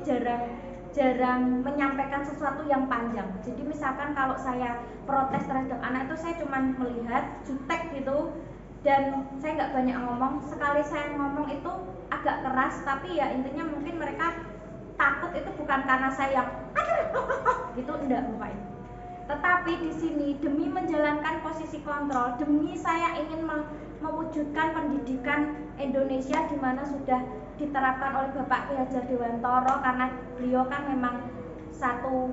jarang menyampaikan sesuatu yang panjang. Jadi misalkan kalau saya protes terhadap anak itu saya cuma melihat jutek gitu dan saya nggak banyak ngomong. Sekali saya ngomong itu agak keras, tapi ya intinya mungkin mereka takut itu bukan karena saya yang gitu, enggak Bapak Ibu. Tetapi di sini demi menjalankan posisi kontrol, demi saya ingin mewujudkan pendidikan Indonesia di mana sudah diterapkan oleh Bapak Ki Hajar Dewantoro, karena beliau kan memang satu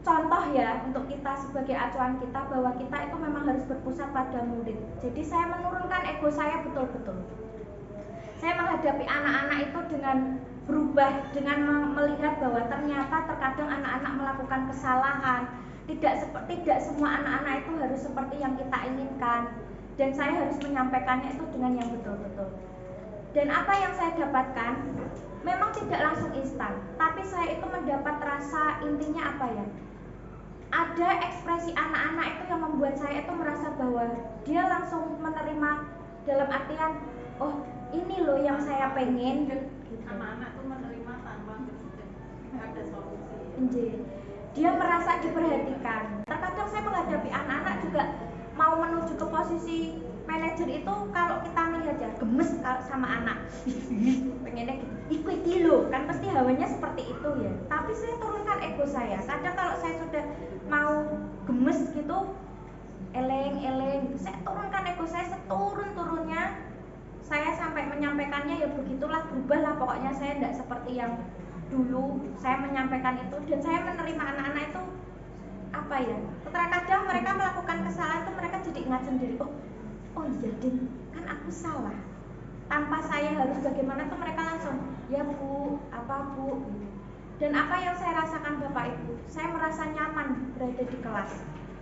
contoh ya untuk kita sebagai acuan kita bahwa kita itu memang harus berpusat pada murid. Jadi saya menurunkan ego saya betul-betul. Saya menghadapi anak-anak itu dengan berubah, dengan melihat bahwa ternyata terkadang anak-anak melakukan kesalahan. Tidak semua anak-anak itu harus seperti yang kita inginkan. Dan saya harus menyampaikannya itu dengan yang betul-betul. Dan apa yang saya dapatkan memang tidak langsung instan, tapi saya itu mendapat rasa, intinya apa ya? Ada ekspresi anak-anak itu yang membuat saya itu merasa bahwa dia langsung menerima, dalam artian, oh ini loh yang saya pengen. Gitu. Anak-anak itu menerima tanpa ada solusi. Dia merasa diperhatikan. Terkadang saya menghadapi anak-anak juga mau menuju ke posisi manajer itu, kalau kita melihat ya gemes sama anak, pengennya gitu, ikuti lo, kan pasti hawanya seperti itu ya. Tapi saya turunkan ego saya. Kadang kalau saya sudah mau gemes gitu, eleng, saya turunkan ego saya seturun-turunnya. Saya sampai menyampaikannya ya begitulah, berubahlah pokoknya, saya tidak seperti yang dulu. Saya menyampaikan itu dan saya menerima anak-anak itu apa ya? Terkadang mereka melakukan kesalahan itu mereka jadi ingat sendiri, oh iya Din, kan aku salah. Tanpa saya harus bagaimana tuh mereka langsung, ya Bu, apa Bu? Dan apa yang saya rasakan Bapak Ibu, saya merasa nyaman berada di kelas.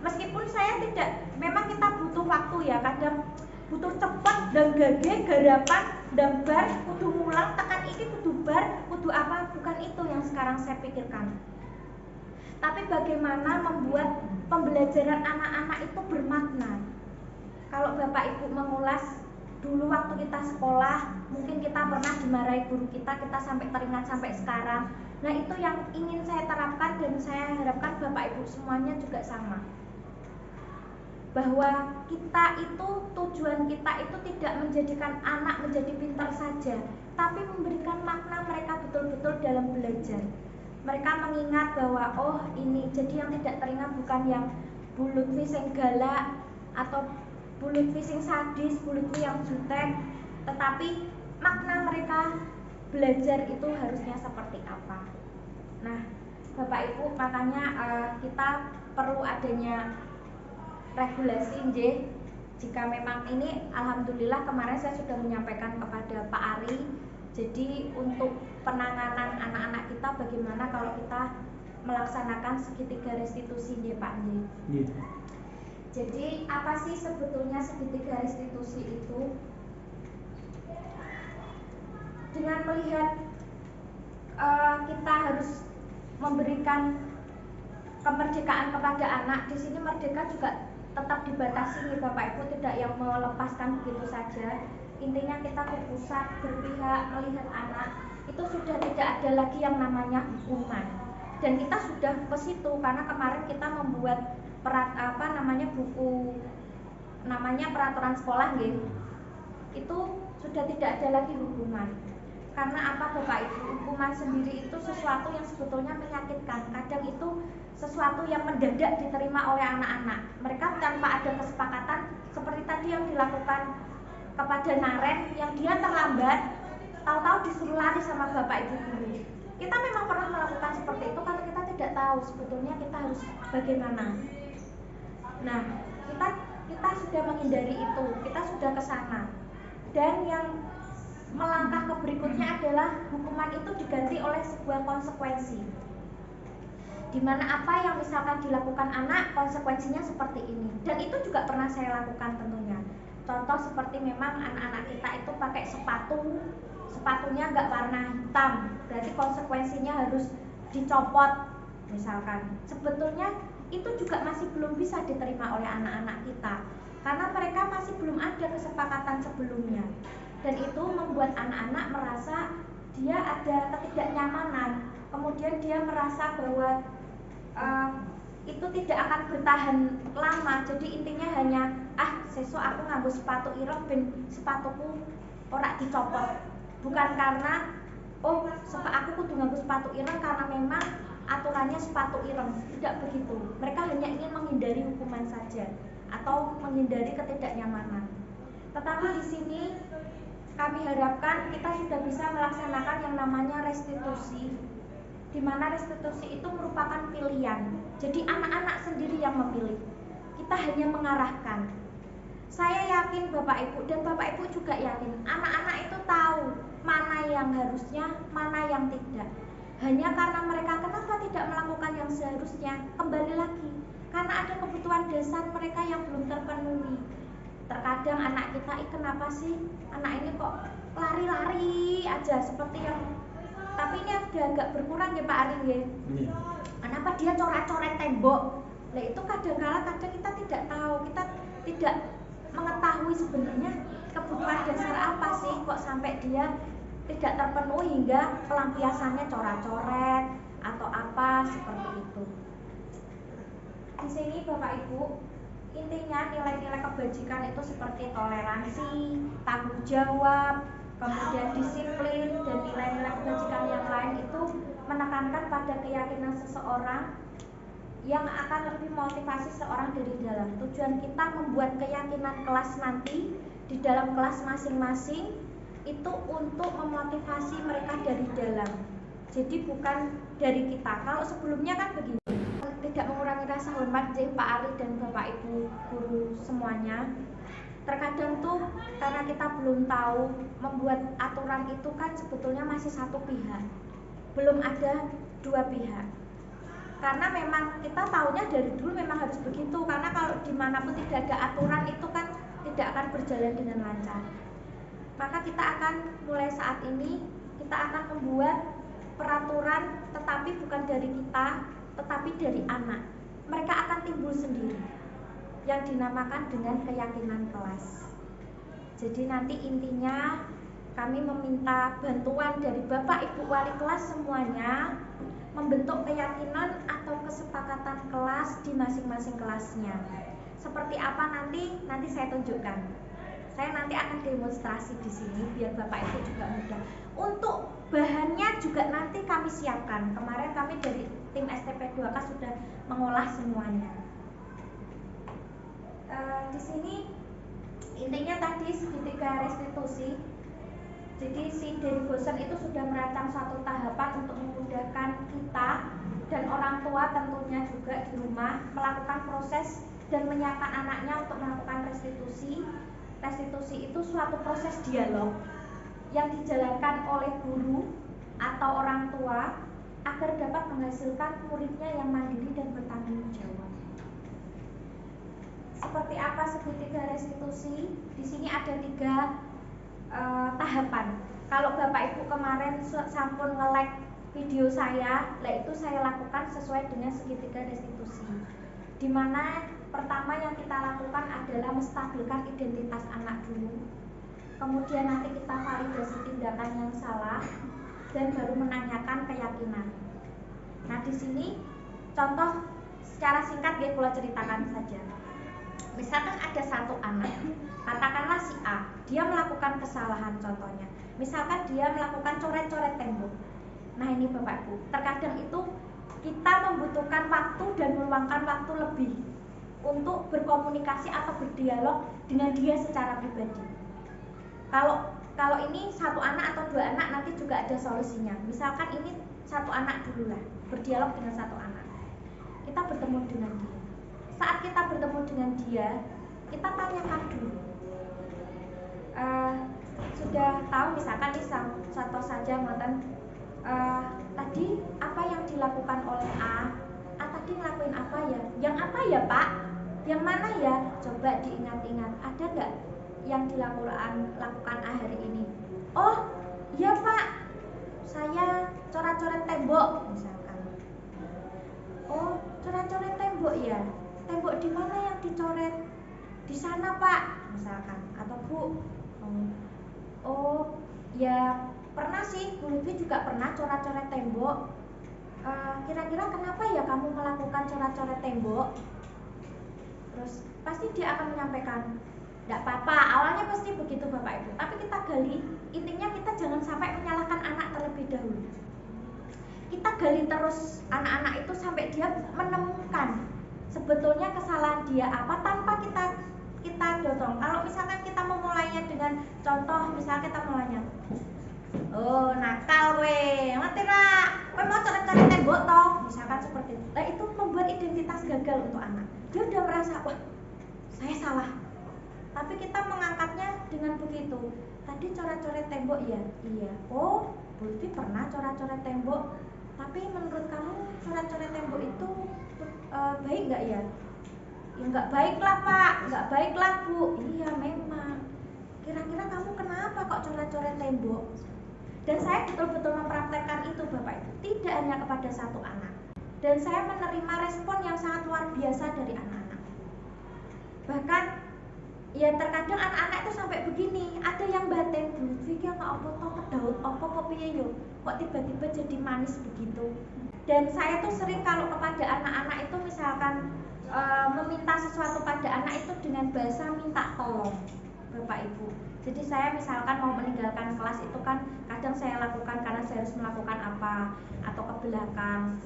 Meskipun saya tidak, memang kita butuh waktu ya, kadang butuh cepat dan gage, garapan, dan bar, kudu mulang, tekan iki kudu bar, kudu apa, bukan itu yang sekarang saya pikirkan. Tapi bagaimana membuat pembelajaran anak-anak itu bermakna. Kalau Bapak Ibu mengulas dulu waktu kita sekolah, mungkin kita pernah dimarahi guru kita sampai teringat sampai sekarang. Nah itu yang ingin saya terapkan dan saya harapkan Bapak Ibu semuanya juga sama. Bahwa kita itu, tujuan kita itu tidak menjadikan anak menjadi pintar saja, tapi memberikan makna mereka betul-betul dalam belajar. Mereka mengingat bahwa oh ini, jadi yang tidak teringat bukan yang Bu Lutfi sing galak atau Bu Lutfi sing sadis, Bu Lutfi yang jutek, tetapi makna mereka belajar itu harusnya seperti apa. Nah Bapak Ibu, makanya kita perlu adanya regulasi jika memang ini, alhamdulillah kemarin saya sudah menyampaikan kepada Pak Ari. Jadi untuk penanganan anak-anak kita bagaimana kalau kita melaksanakan segitiga restitusi Pak Jadi apa sih sebetulnya segitiga restitusi itu? Dengan melihat kita harus memberikan kemerdekaan kepada anak, di sini merdeka juga tetap dibatasi nih Bapak Ibu, tidak yang melepaskan begitu saja. intinya kita ke pusat berpihak melihat anak, itu sudah tidak ada lagi yang namanya hukuman. Dan kita sudah ke situ karena kemarin kita membuat buku namanya peraturan sekolah gitu. Itu sudah tidak ada lagi hukuman. Karena apa Bapak Ibu? Hukuman sendiri itu sesuatu yang sebetulnya menyakitkan. Kadang itu sesuatu yang mendadak diterima oleh anak-anak. Mereka tanpa ada kesepakatan, seperti tadi yang dilakukan kepada Naren, yang dia terlambat, tahu-tahu disuruh lari sama Bapak Ibu guru. Kita memang pernah melakukan seperti itu karena kita tidak tahu sebetulnya kita harus bagaimana. Nah, kita sudah menghindari itu, kita sudah ke sana. Dan yang melangkah ke berikutnya adalah hukuman itu diganti oleh sebuah konsekuensi. Dimana apa yang misalkan dilakukan anak, konsekuensinya seperti ini. Dan itu juga pernah saya lakukan tentunya. Contoh seperti memang anak-anak kita itu pakai sepatunya nggak warna hitam, berarti konsekuensinya harus dicopot misalkan. Sebetulnya itu juga masih belum bisa diterima oleh anak-anak kita karena mereka masih belum ada kesepakatan sebelumnya, dan itu membuat anak-anak merasa dia ada ketidaknyamanan, kemudian dia merasa bahwa itu tidak akan bertahan lama. Jadi intinya hanya sesuk aku nganggo sepatu ireng ben sepatuku ora dicopot, bukan karena aku kudu nganggo sepatu ireng karena memang aturannya sepatu ireng. Tidak begitu. Mereka hanya ingin menghindari hukuman saja atau menghindari ketidaknyamanan. Tetapi di sini kami harapkan kita sudah bisa melaksanakan yang namanya restitusi, di mana restitusi itu merupakan pilihan. Jadi anak-anak sendiri yang memilih. Kita hanya mengarahkan. Saya yakin Bapak Ibu dan Bapak Ibu juga yakin anak-anak itu tahu mana yang harusnya, mana yang tidak. Hanya karena mereka kenapa tidak melakukan yang seharusnya, kembali lagi karena ada kebutuhan dasar mereka yang belum terpenuhi. Terkadang anak kita, kenapa sih anak ini kok lari-lari aja seperti yang, tapi ini sudah agak berkurang ya Pak Arin ya. Kenapa dia coret-coret tembok? Nah itu kadang-kala kita tidak tahu, kita tidak mengetahui sebenarnya kebutuhan dasar apa sih kok sampai dia tidak terpenuhi hingga pelampiasannya coret-coret atau apa seperti itu. Di sini Bapak Ibu, intinya nilai-nilai kebajikan itu seperti toleransi, tanggung jawab, kemudian disiplin, dan nilai-nilai kebajikan yang lain itu menekankan pada keyakinan seseorang yang akan lebih motivasi seorang dari dalam. Tujuan kita membuat keyakinan kelas nanti di dalam kelas masing-masing itu untuk memotivasi mereka dari dalam. Jadi bukan dari kita. Kalau sebelumnya kan begini, tidak mengurangi rasa hormat Pak Ari dan Bapak Ibu guru semuanya. Terkadang tuh karena kita belum tahu membuat aturan itu kan sebetulnya masih satu pihak, belum ada dua pihak. Karena memang kita tahunya dari dulu memang harus begitu, karena kalau dimanapun tidak ada aturan itu kan tidak akan berjalan dengan lancar. Maka kita akan mulai saat ini kita akan membuat peraturan, tetapi bukan dari kita, tetapi dari anak. Mereka akan timbul sendiri yang dinamakan dengan keyakinan kelas. Jadi nanti intinya kami meminta bantuan dari Bapak Ibu wali kelas semuanya membentuk keyakinan atau kesepakatan kelas di masing-masing kelasnya. Seperti apa nanti saya tunjukkan. Saya nanti akan demonstrasi di sini biar Bapak Ibu juga mudah. Untuk bahannya juga nanti kami siapkan. Kemarin kami dari tim STP 2K sudah mengolah semuanya. Di sini intinya tadi segitiga restitusi. Jadi si Dari Bosen itu sudah merancang suatu tahapan untuk memudahkan kita dan orang tua tentunya juga di rumah melakukan proses dan menyiapkan anaknya untuk melakukan restitusi. Restitusi itu suatu proses dialog yang dijalankan oleh guru atau orang tua agar dapat menghasilkan muridnya yang mandiri dan bertanggung jawab. Seperti apa segitiga restitusi? Di sini ada 3 tahapan. Kalau Bapak Ibu kemarin sampun nge-like video saya, itu saya lakukan sesuai dengan segitiga restitusi. Dimana pertama yang kita lakukan adalah menstabilkan identitas anak dulu. kemudian nanti kita validasi tindakan yang salah, dan baru menanyakan keyakinan. Nah, di sini contoh secara singkat ya kalau ceritakan saja. Misalkan ada satu anak, katakanlah si A, dia melakukan kesalahan contohnya. Misalkan dia melakukan coret-coret tembok. Nah, ini Bapak Ibu, terkadang itu kita membutuhkan waktu dan meluangkan waktu lebih untuk berkomunikasi atau berdialog dengan dia secara pribadi. Kalau ini satu anak atau dua anak nanti juga ada solusinya. Misalkan ini satu anak dulu lah, berdialog dengan satu anak. Kita bertemu dengan dia. Saat kita bertemu dengan dia, kita tanyakan dulu. Sudah tahu misalkan nih contoh saja mantan tadi apa yang dilakukan oleh A tadi ngelakuin apa ya? Yang apa ya Pak? Yang mana ya? Coba diingat-ingat, ada nggak yang lakukan A hari ini? Oh, iya Pak, saya coret-coret tembok misalkan. Oh, coret-coret tembok ya? Tembok di mana yang dicoret? Di sana Pak, misalkan. Atau Bu, oh ya pernah sih, Bu Lutfi juga pernah coret-coret tembok. Kira-kira kenapa ya kamu melakukan coret-coret tembok? Terus pasti dia akan menyampaikan, tidak apa-apa, awalnya pasti begitu Bapak Ibu. Tapi kita gali, intinya kita jangan sampai menyalahkan anak terlebih dahulu. Kita gali terus anak-anak itu sampai dia menemukan sebetulnya kesalahan dia apa tanpa kita dorong. Kalau misalkan kita memulainya dengan contoh, misalnya kita mulainya, oh nakal we, ngerti rak, we mau coret-coret tembok toh, misalkan seperti itu. Nah itu membuat identitas gagal untuk anak. Dia udah merasa, wah saya salah. Tapi kita mengangkatnya dengan begitu. Tadi coret-coret tembok ya, iya. Oh, Bu Lutfi pernah coret-coret tembok. Tapi menurut kamu coret-coret tembok itu baik nggak ya? Ya nggak baik lah Pak, nggak baik lah Bu. Iya memang. Kira-kira kamu kenapa kok coret-coret tembok? Dan saya betul-betul mempraktekkan itu Bapak Ibu, tidak hanya kepada satu anak. Dan saya menerima respon yang sangat luar biasa dari anak-anak. Bahkan ya terkadang anak-anak itu sampai begini, ada yang batin, Bu Lutfi nggak apa toh kedaut apa kok piye yo, kok tiba-tiba jadi manis begitu. Dan saya tuh sering kalau kepada anak-anak itu misalkan meminta sesuatu pada anak itu dengan bahasa minta tolong Bapak Ibu. Jadi saya misalkan mau meninggalkan kelas itu kan kadang saya lakukan karena saya harus melakukan apa atau ke belakang.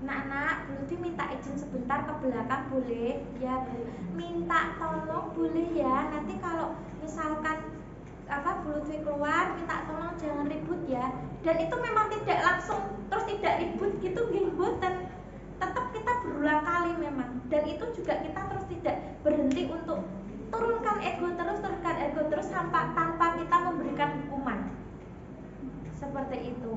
Nak, Bu Lutfi minta izin sebentar ke belakang boleh? Ya Bu, minta tolong boleh ya. Nanti kalau misalkan Bu Lutfi keluar minta tolong jangan ribut ya. Dan itu memang tidak langsung terus tidak ribut gitu ribut dan tetap kita berulang kali memang. Dan itu juga kita terus tidak berhenti untuk turunkan ego terus tanpa kita memberikan hukuman. Seperti itu.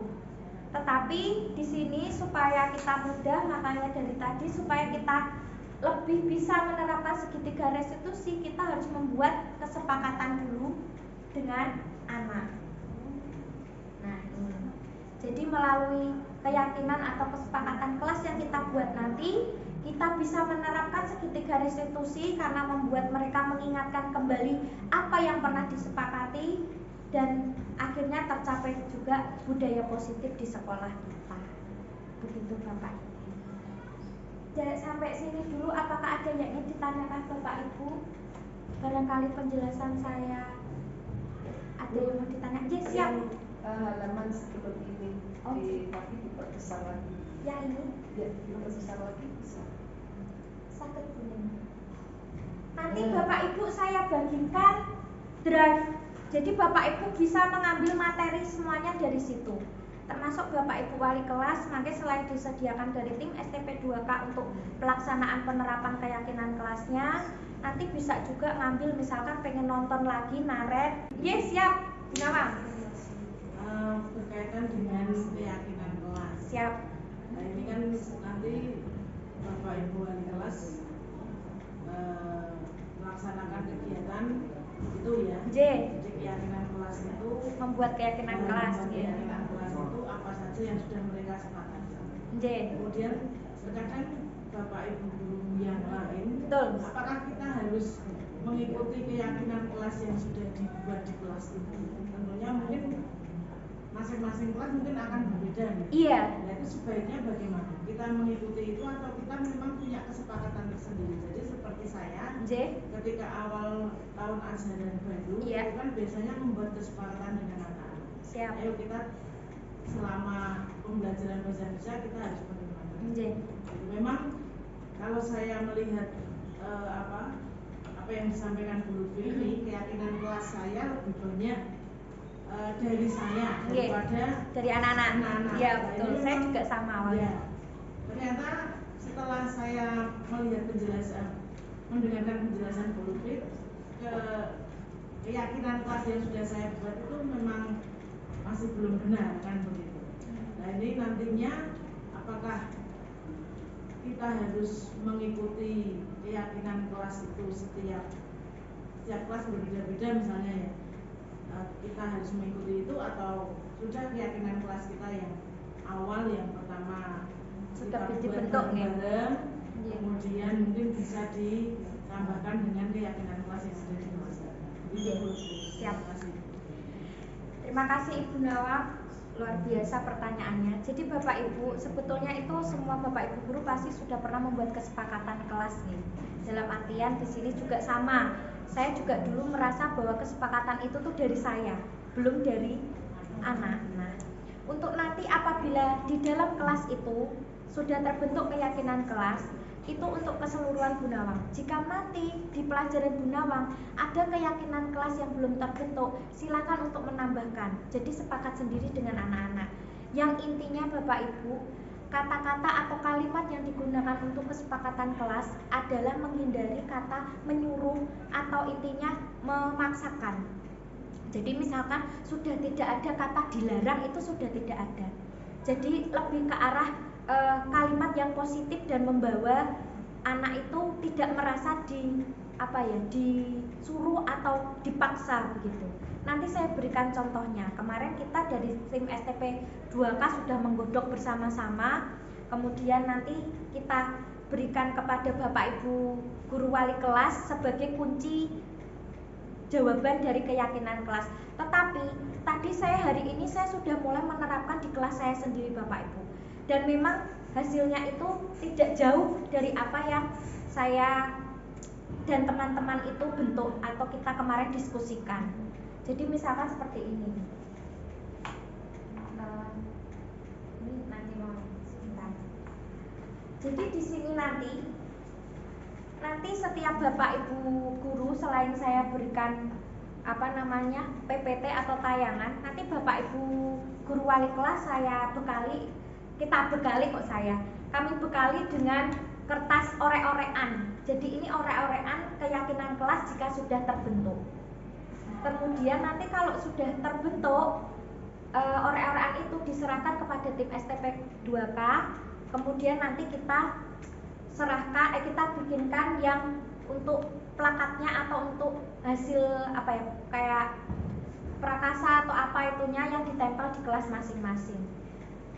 Tetapi di sini supaya kita mudah, makanya dari tadi supaya kita lebih bisa menerapkan segitiga restitusi, kita harus membuat kesepakatan dulu dengan anak. Nah, ini. Jadi melalui keyakinan atau kesepakatan kelas yang kita buat nanti, kita bisa menerapkan segitiga restitusi karena membuat mereka mengingatkan kembali apa yang pernah disepakati dan akhirnya tercapai juga budaya positif di sekolah kita. Begitu Bapak Ibu. Jadi sampai sini dulu, apakah ada yang ingin ditanyakan Bapak Ibu? Barangkali penjelasan saya ada yang mau ditanya? Ya siap. Halaman seperti ini tapi diperbesar lagi. Yang ini? Ya, diperbesar lagi bisa. Sakit kuning. Nanti Bapak Ibu saya bagikan drive. Jadi Bapak Ibu bisa mengambil materi semuanya dari situ. Termasuk Bapak Ibu wali kelas, nanti selain disediakan dari tim STP 2K untuk pelaksanaan penerapan keyakinan kelasnya, nanti bisa juga ngambil misalkan pengen nonton lagi naret. Yes, siap. Gunawan. Berkaitan dengan keyakinan kelas. Siap. Nah ini kan nanti Bapak Ibu wali kelas melaksanakan kegiatan itu ya. J. Jadi keyakinan kelas itu Membuat keyakinan kelas. Keyakinan kelas itu apa saja yang sudah mereka sepakati. J. Kemudian terkadang Bapak Ibu guru yang lain, Betul. apakah kita harus mengikuti keyakinan kelas yang sudah dibuat di kelas itu? Tentunya mungkin masing-masing kelas mungkin akan berbeda nih. Iya. Nah, itu sebaiknya bagaimana? Kita mengikuti itu atau kita memang punya kesepakatan tersendiri? Jadi seperti saya, ketika awal tahun ajaran baru, Iya. itu kan biasanya membuat kesepakatan dengan anak-anak. Siap. Ayo kita selama pembelajaran bahasa Indonesia kita harus bagaimana? Jadi memang kalau saya melihat apa yang disampaikan Bu Lutfi ini, keyakinan kelas saya lebih banyak dari saya daripada dari anak-anak. Iya betul. Saya juga sama awalnya. Ya, ternyata setelah saya melihat mendengarkan penjelasan Bu Lutfi, keyakinan kelas yang sudah saya buat itu memang masih belum benar kan begitu. Nah ini nantinya apakah kita harus mengikuti keyakinan kelas itu setiap kelas berbeda-beda misalnya ya, kita harus mengikuti itu atau sudah keyakinan kelas kita yang awal yang pertama sudah kita dibentuk bareng, kemudian mungkin bisa ditambahkan dengan keyakinan kelas yang sudah dimasukkan. Siap. Terima kasih Ibu Nawang, luar biasa pertanyaannya. Jadi Bapak Ibu, sebetulnya itu semua Bapak Ibu guru pasti sudah pernah membuat kesepakatan kelas nih. Dalam artian di sini juga sama. Saya juga dulu merasa bahwa kesepakatan itu tuh dari saya, belum dari anak. Nah, untuk nanti apabila di dalam kelas itu sudah terbentuk keyakinan kelas, itu untuk keseluruhan Bu Nawang. Jika nanti di pelajaran Bu Nawang ada keyakinan kelas yang belum terbentuk, silakan untuk menambahkan. Jadi sepakat sendiri dengan anak-anak. Yang intinya Bapak Ibu, kata-kata atau kalimat yang digunakan untuk kesepakatan kelas adalah menghindari kata menyuruh atau intinya memaksakan. Jadi misalkan sudah tidak ada kata dilarang, itu sudah tidak ada. Jadi lebih ke arah kalimat yang positif dan membawa anak itu tidak merasa disuruh atau dipaksa begitu. Nanti saya berikan contohnya. Kemarin kita dari tim STP 2K sudah menggodok bersama-sama. Kemudian nanti kita berikan kepada Bapak Ibu guru wali kelas sebagai kunci jawaban dari keyakinan kelas. Tetapi tadi hari ini saya sudah mulai menerapkan di kelas saya sendiri Bapak Ibu. Dan memang hasilnya itu tidak jauh dari apa yang saya dan teman-teman itu bentuk atau kita kemarin diskusikan. Jadi misalkan seperti ini. Ini nanti mau sebentar. Jadi di sini nanti setiap Bapak Ibu guru selain saya berikan PPT atau tayangan, nanti Bapak Ibu guru wali kelas kami bekali dengan kertas orek-orekan. Jadi ini orek-orekan keyakinan kelas jika sudah terbentuk. Kemudian nanti kalau sudah terbentuk, orek-orekan itu diserahkan kepada tim STP 2K. Kemudian nanti kita kita bikinkan yang untuk plakatnya atau untuk hasil kayak prakasa atau yang ditempel di kelas masing-masing.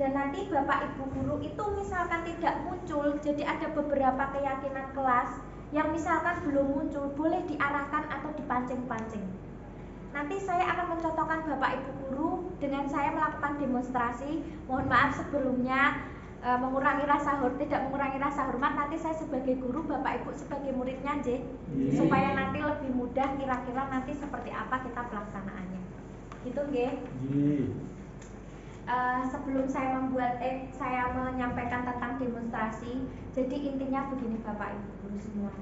Dan nanti Bapak Ibu guru itu misalkan tidak muncul, jadi ada beberapa keyakinan kelas yang misalkan belum muncul, boleh diarahkan atau dipancing-pancing. Nanti saya akan mencontohkan Bapak Ibu guru dengan saya melakukan demonstrasi. Mohon maaf sebelumnya, tidak mengurangi rasa hormat. Nanti saya sebagai guru, Bapak Ibu sebagai muridnya, supaya nanti lebih mudah kira-kira nanti seperti apa kita pelaksanaannya. Gitu, nggih? Sebelum saya menyampaikan tentang demonstrasi, jadi intinya begini Bapak Ibu guru semua.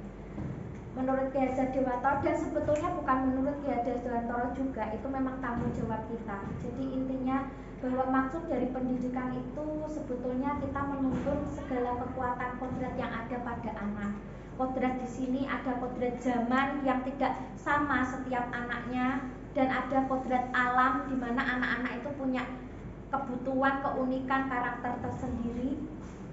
Menurut Ki Hajar Dewantoro, dan sebetulnya bukan menurut Ki Hajar Dewantoro juga, itu memang tanggung jawab kita. Jadi intinya bahwa maksud dari pendidikan itu sebetulnya kita menuntun segala kekuatan kodrat yang ada pada anak. Kodrat di sini ada kodrat zaman yang tidak sama setiap anaknya, dan ada kodrat alam di mana anak-anak itu punya kebutuhan, keunikan, karakter tersendiri,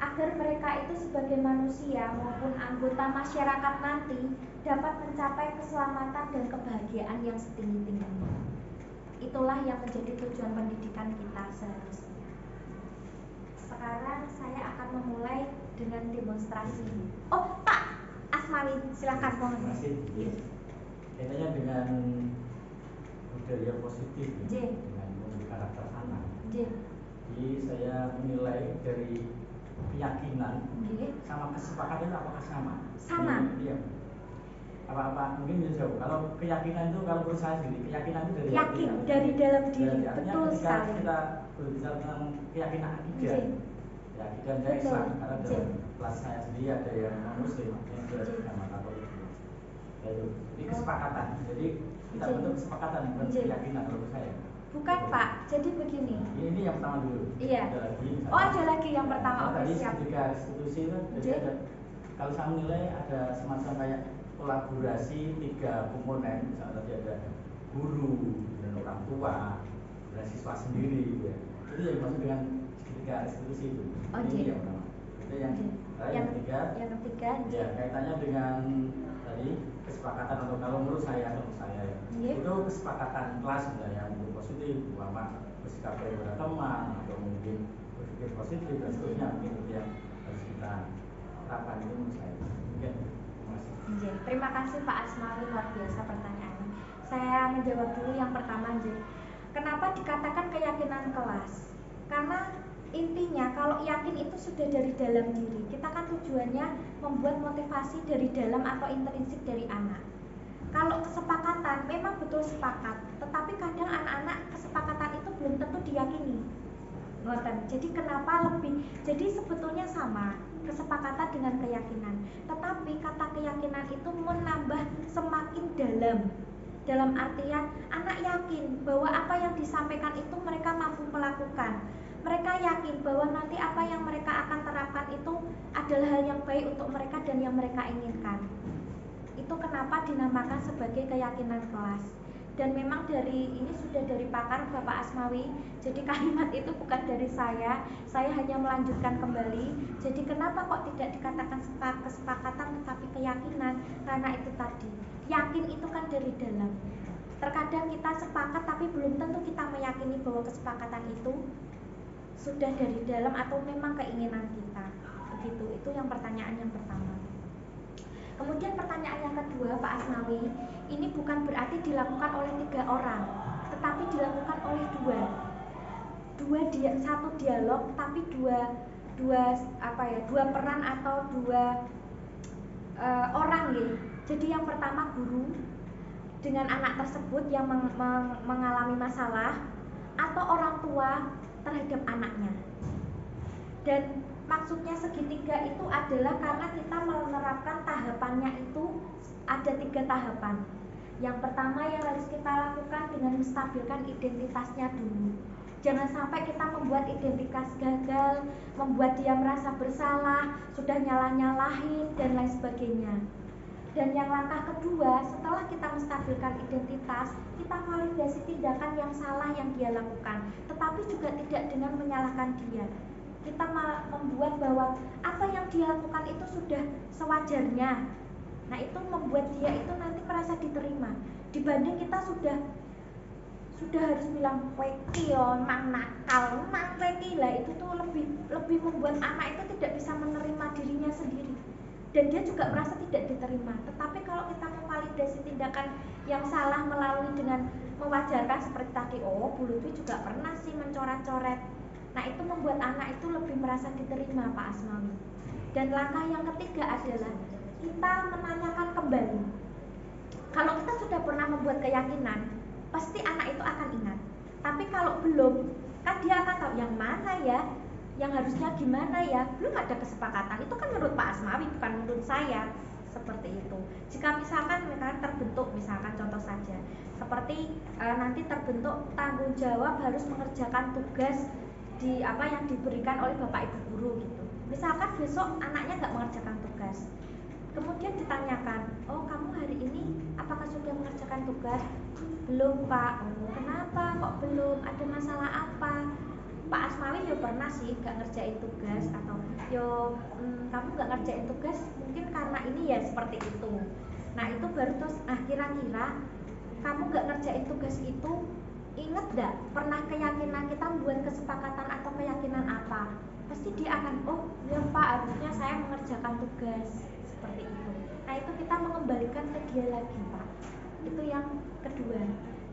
agar mereka itu sebagai manusia maupun anggota masyarakat nanti dapat mencapai keselamatan dan kebahagiaan yang setinggi-tingginya. Itulah yang menjadi tujuan pendidikan kita seharusnya. Sekarang saya akan memulai dengan demonstrasi. Oh, Pak Asmawi, silakan mohon. Terima kasih. Kaitannya dengan budaya positif ya, dengan memiliki karakter anak. Jadi saya menilai dari keyakinan sama kesepakatan apakah sama? Sama. Iya. Apa mungkin bisa jauh. Kalau keyakinan itu kalau menurut saya sendiri keyakinan itu dari yakin dari dalam diri. Artinya Betul ketika sekali. kita berbicara tentang keyakinan akidah, ya akidah saya Islam karena dalam kelas saya sendiri ada yang non Muslim, yang beragama Katolik. Jadi kesepakatan. Jadi kita bentuk kesepakatan bukan keyakinan menurut saya. Bukan Pak, jadi begini. Ini yang pertama dulu. Iya. Ada lagi. Oh ada lagi yang pertama. Tadi siap. ketika restitusi itu jadi ada. Kalau saya menilai ada semacam kayak kolaborasi 3 komponen. Misalnya tadi ada guru dan orang tua dan siswa sendiri. Gitu ya. Itu yang dimaksud dengan ketika restitusi itu. Ini yang pertama. Itu yang ketiga. Yang ketiga. Ya kaitannya dengan tadi kesepakatan atau kalau menurut saya itu kesepakatan kelas ya untuk positif, umpama bersikap baik pada teman atau mungkin berpikir positif dan seterusnya mungkin itu yang harus kita terapkan itu menurut saya. Mungkin terima kasih Pak Asmawi, luar biasa pertanyaannya. Saya menjawab dulu yang pertama kenapa dikatakan keyakinan kelas? Karena intinya kalau yakin itu sudah dari dalam diri. Kita kan tujuannya membuat motivasi dari dalam atau intrinsik dari anak. Kalau kesepakatan memang betul sepakat, tetapi kadang anak-anak kesepakatan itu belum tentu diyakini. Jadi kenapa lebih? Jadi sebetulnya sama kesepakatan dengan keyakinan, tetapi kata keyakinan itu menambah semakin dalam. Dalam artian anak yakin bahwa apa yang disampaikan itu mereka mampu melakukan. Mereka yakin bahwa nanti apa yang mereka akan terapkan itu adalah hal yang baik untuk mereka dan yang mereka inginkan. Itu kenapa dinamakan sebagai keyakinan kelas. Dan memang dari ini sudah dari pakar Bapak Asmawi. Jadi kalimat itu bukan dari saya hanya melanjutkan kembali. Jadi kenapa kok tidak dikatakan kesepakatan tetapi keyakinan? Karena itu tadi, yakin itu kan dari dalam. Terkadang kita sepakat tapi belum tentu kita meyakini bahwa kesepakatan itu sudah dari dalam atau memang keinginan kita. Begitu, itu yang pertanyaan yang pertama. Kemudian pertanyaan yang kedua Pak Asmawi, ini bukan berarti dilakukan oleh 3 orang, tetapi dilakukan oleh 2. Satu dialog, tapi dua peran atau 2 orang ya. Jadi yang pertama guru dengan anak tersebut yang mengalami masalah, atau orang tua terhadap anaknya. Dan maksudnya segitiga itu adalah karena kita menerapkan tahapannya itu ada 3 tahapan. Yang pertama yang harus kita lakukan dengan menstabilkan identitasnya dulu. Jangan sampai kita membuat identitas gagal, membuat dia merasa bersalah, sudah nyalah-nyalahin dan lain sebagainya. Dan yang langkah kedua, setelah kita menstabilkan identitas, kita validasi tindakan yang salah yang dia lakukan, tetapi juga tidak dengan menyalahkan dia. Kita membuat bahwa apa yang dia lakukan itu sudah sewajarnya. Nah itu membuat dia itu nanti merasa diterima. Dibanding kita sudah harus bilang wekil, mang nakal, mang wekil lah, itu tuh lebih membuat anak itu tidak bisa menerima dirinya sendiri. Dan dia juga merasa tidak diterima. Tetapi kalau kita memvalidasi tindakan yang salah melalui dengan mewajarkan seperti tadi, oh Bu Lutfi juga pernah sih mencoret-coret. Nah itu membuat anak itu lebih merasa diterima Pak Asmawi. Dan langkah yang ketiga adalah kita menanyakan kembali. Kalau kita sudah pernah membuat keyakinan, pasti anak itu akan ingat. Tapi kalau belum, kan dia akan tahu yang mana ya, yang harusnya gimana ya. Belum ada kesepakatan. Itu kan menurut Pak Asmawi, bukan menurut saya. Seperti itu. Jika misalkan terbentuk, misalkan contoh saja, seperti nanti terbentuk tanggung jawab harus mengerjakan tugas yang diberikan oleh bapak ibu guru gitu. Misalkan besok anaknya nggak mengerjakan tugas, kemudian ditanyakan, oh kamu hari ini apakah sudah mengerjakan tugas? Belum Pak. Oh, kenapa kok belum? Ada masalah apa? Pak Asmawi yo pernah sih nggak ngerjain tugas, atau yo kamu nggak ngerjain tugas mungkin karena ini ya seperti itu. Nah itu baru terus, kira-kira kamu nggak ngerjain tugas itu, ingat gak pernah keyakinan kita membuat kesepakatan atau keyakinan apa? pasti dia akan, oh ya Pak, harusnya saya mengerjakan tugas seperti itu. Nah itu kita mengembalikan ke dia lagi Pak. Itu yang kedua.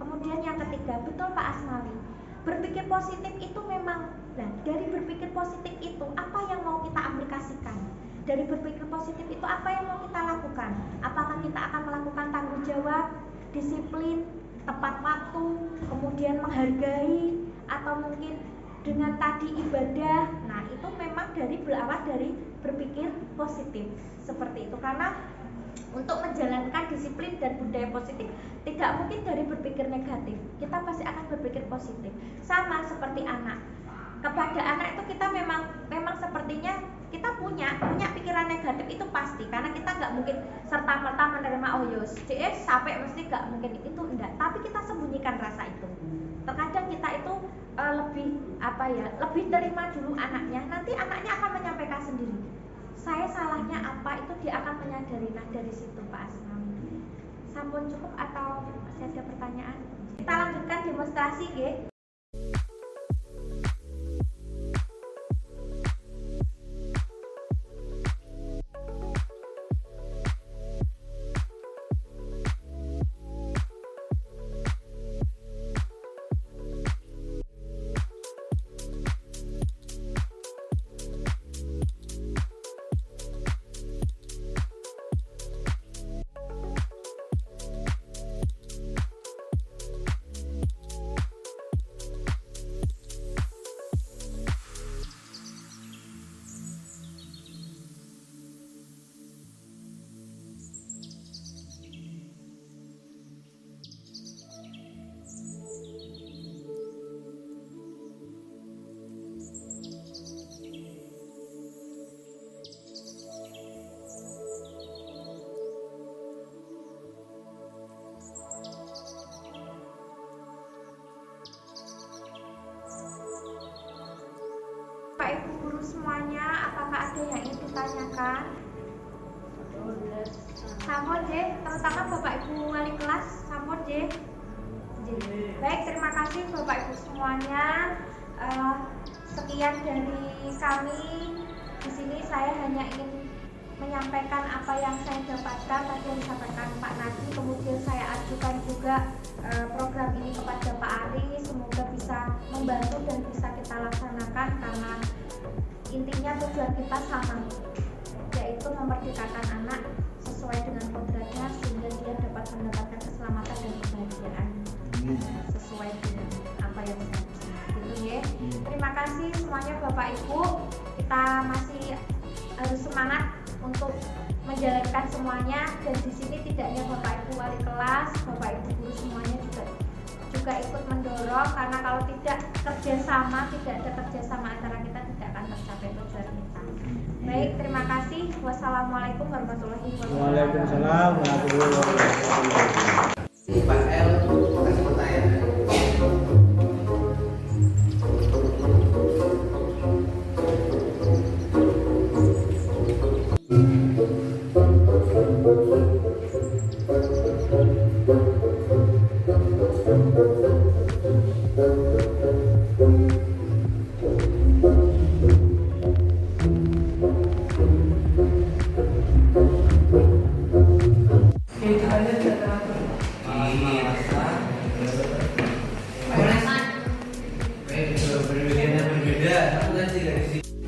Kemudian yang ketiga, betul Pak Asnawi, berpikir positif itu memang, nah dari berpikir positif itu apa yang mau kita aplikasikan? Dari berpikir positif itu apa yang mau kita lakukan? Apakah kita akan melakukan tanggung jawab, disiplin, tepat waktu, kemudian menghargai, atau mungkin dengan tadi ibadah? Nah itu memang berawal dari berpikir positif seperti itu. Karena untuk menjalankan disiplin dan budaya positif tidak mungkin dari berpikir negatif. Kita pasti akan berpikir positif. Sama seperti anak. Kepada anak itu kita memang sepertinya kita punya pikiran negatif itu pasti, karena kita nggak mungkin serta-merta menerima oh yos sampai mesti nggak mungkin itu enggak, tapi kita sembunyikan rasa itu. Terkadang kita itu lebih terima dulu anaknya, nanti anaknya akan menyampaikan sendiri saya salahnya apa, itu dia akan menyadari. Nah dari situ Pak Asnawi. Sampun cukup atau masih ada pertanyaan? Kita lanjutkan demonstrasi nggih. Bapak Ibu guru semuanya, apakah ada yang ingin ditanyakan? Sampun J, terutama Bapak Ibu wali kelas, sampun J. Baik, terima kasih Bapak Ibu semuanya. Sekian dari kami. Di sini saya hanya ingin menyampaikan apa yang saya dapatkan tadi yang disampaikan Pak Nadi, kemudian saya ajukan juga program ini kepada Pak Ari. Semoga bisa membantu dan bisa kita laksanakan, karena intinya tujuan kita sama, yaitu memerdekakan anak sesuai dengan kodratnya sehingga dia dapat mendapatkan keselamatan dan kebahagiaan sesuai dengan apa yang kita gitu ya. Terima kasih semuanya Bapak Ibu, kita masih harus semangat untuk menjalankan semuanya, dan di sini tidak hanya Bapak Ibu wali kelas, Bapak Ibu guru semuanya juga ikut mendorong, karena kalau tidak ada kerjasama antara kita tidak akan tercapai tujuan kita. Baik, terima kasih. Wassalamualaikum warahmatullahi wabarakatuh. Waalaikumsalam warahmatullahi wabarakatuh. Pak L, kasih pertanyaan.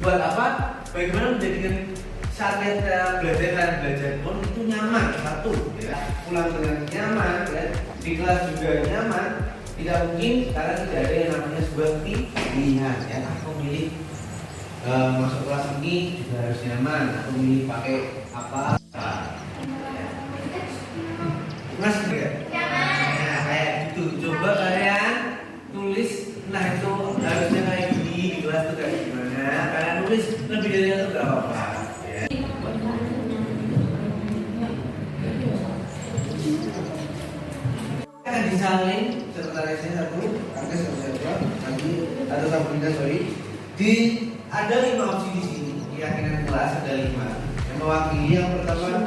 Buat apa? Bagaimana menjadikan saat kita belajar pun itu nyaman, satu ya, pulang dengan nyaman ya, di kelas juga nyaman. Tidak mungkin karena tidak ada yang namanya sebuah pilihan ya, aku milih masuk kelas ini juga harus nyaman, aku milih pakai apa mas ya? Nah kayak gitu, coba kalian tulis, nah itu harusnya kayak gini di kelas tuh kayak gimana, kalian tulis lebih dari itu gak apa-apa ya. Akan disalin sekretarisnya satu, angka lagi atau Sabrina ada 5 opsi di sini, keyakinan kelas ada 5 yang mewakili. Yang pertama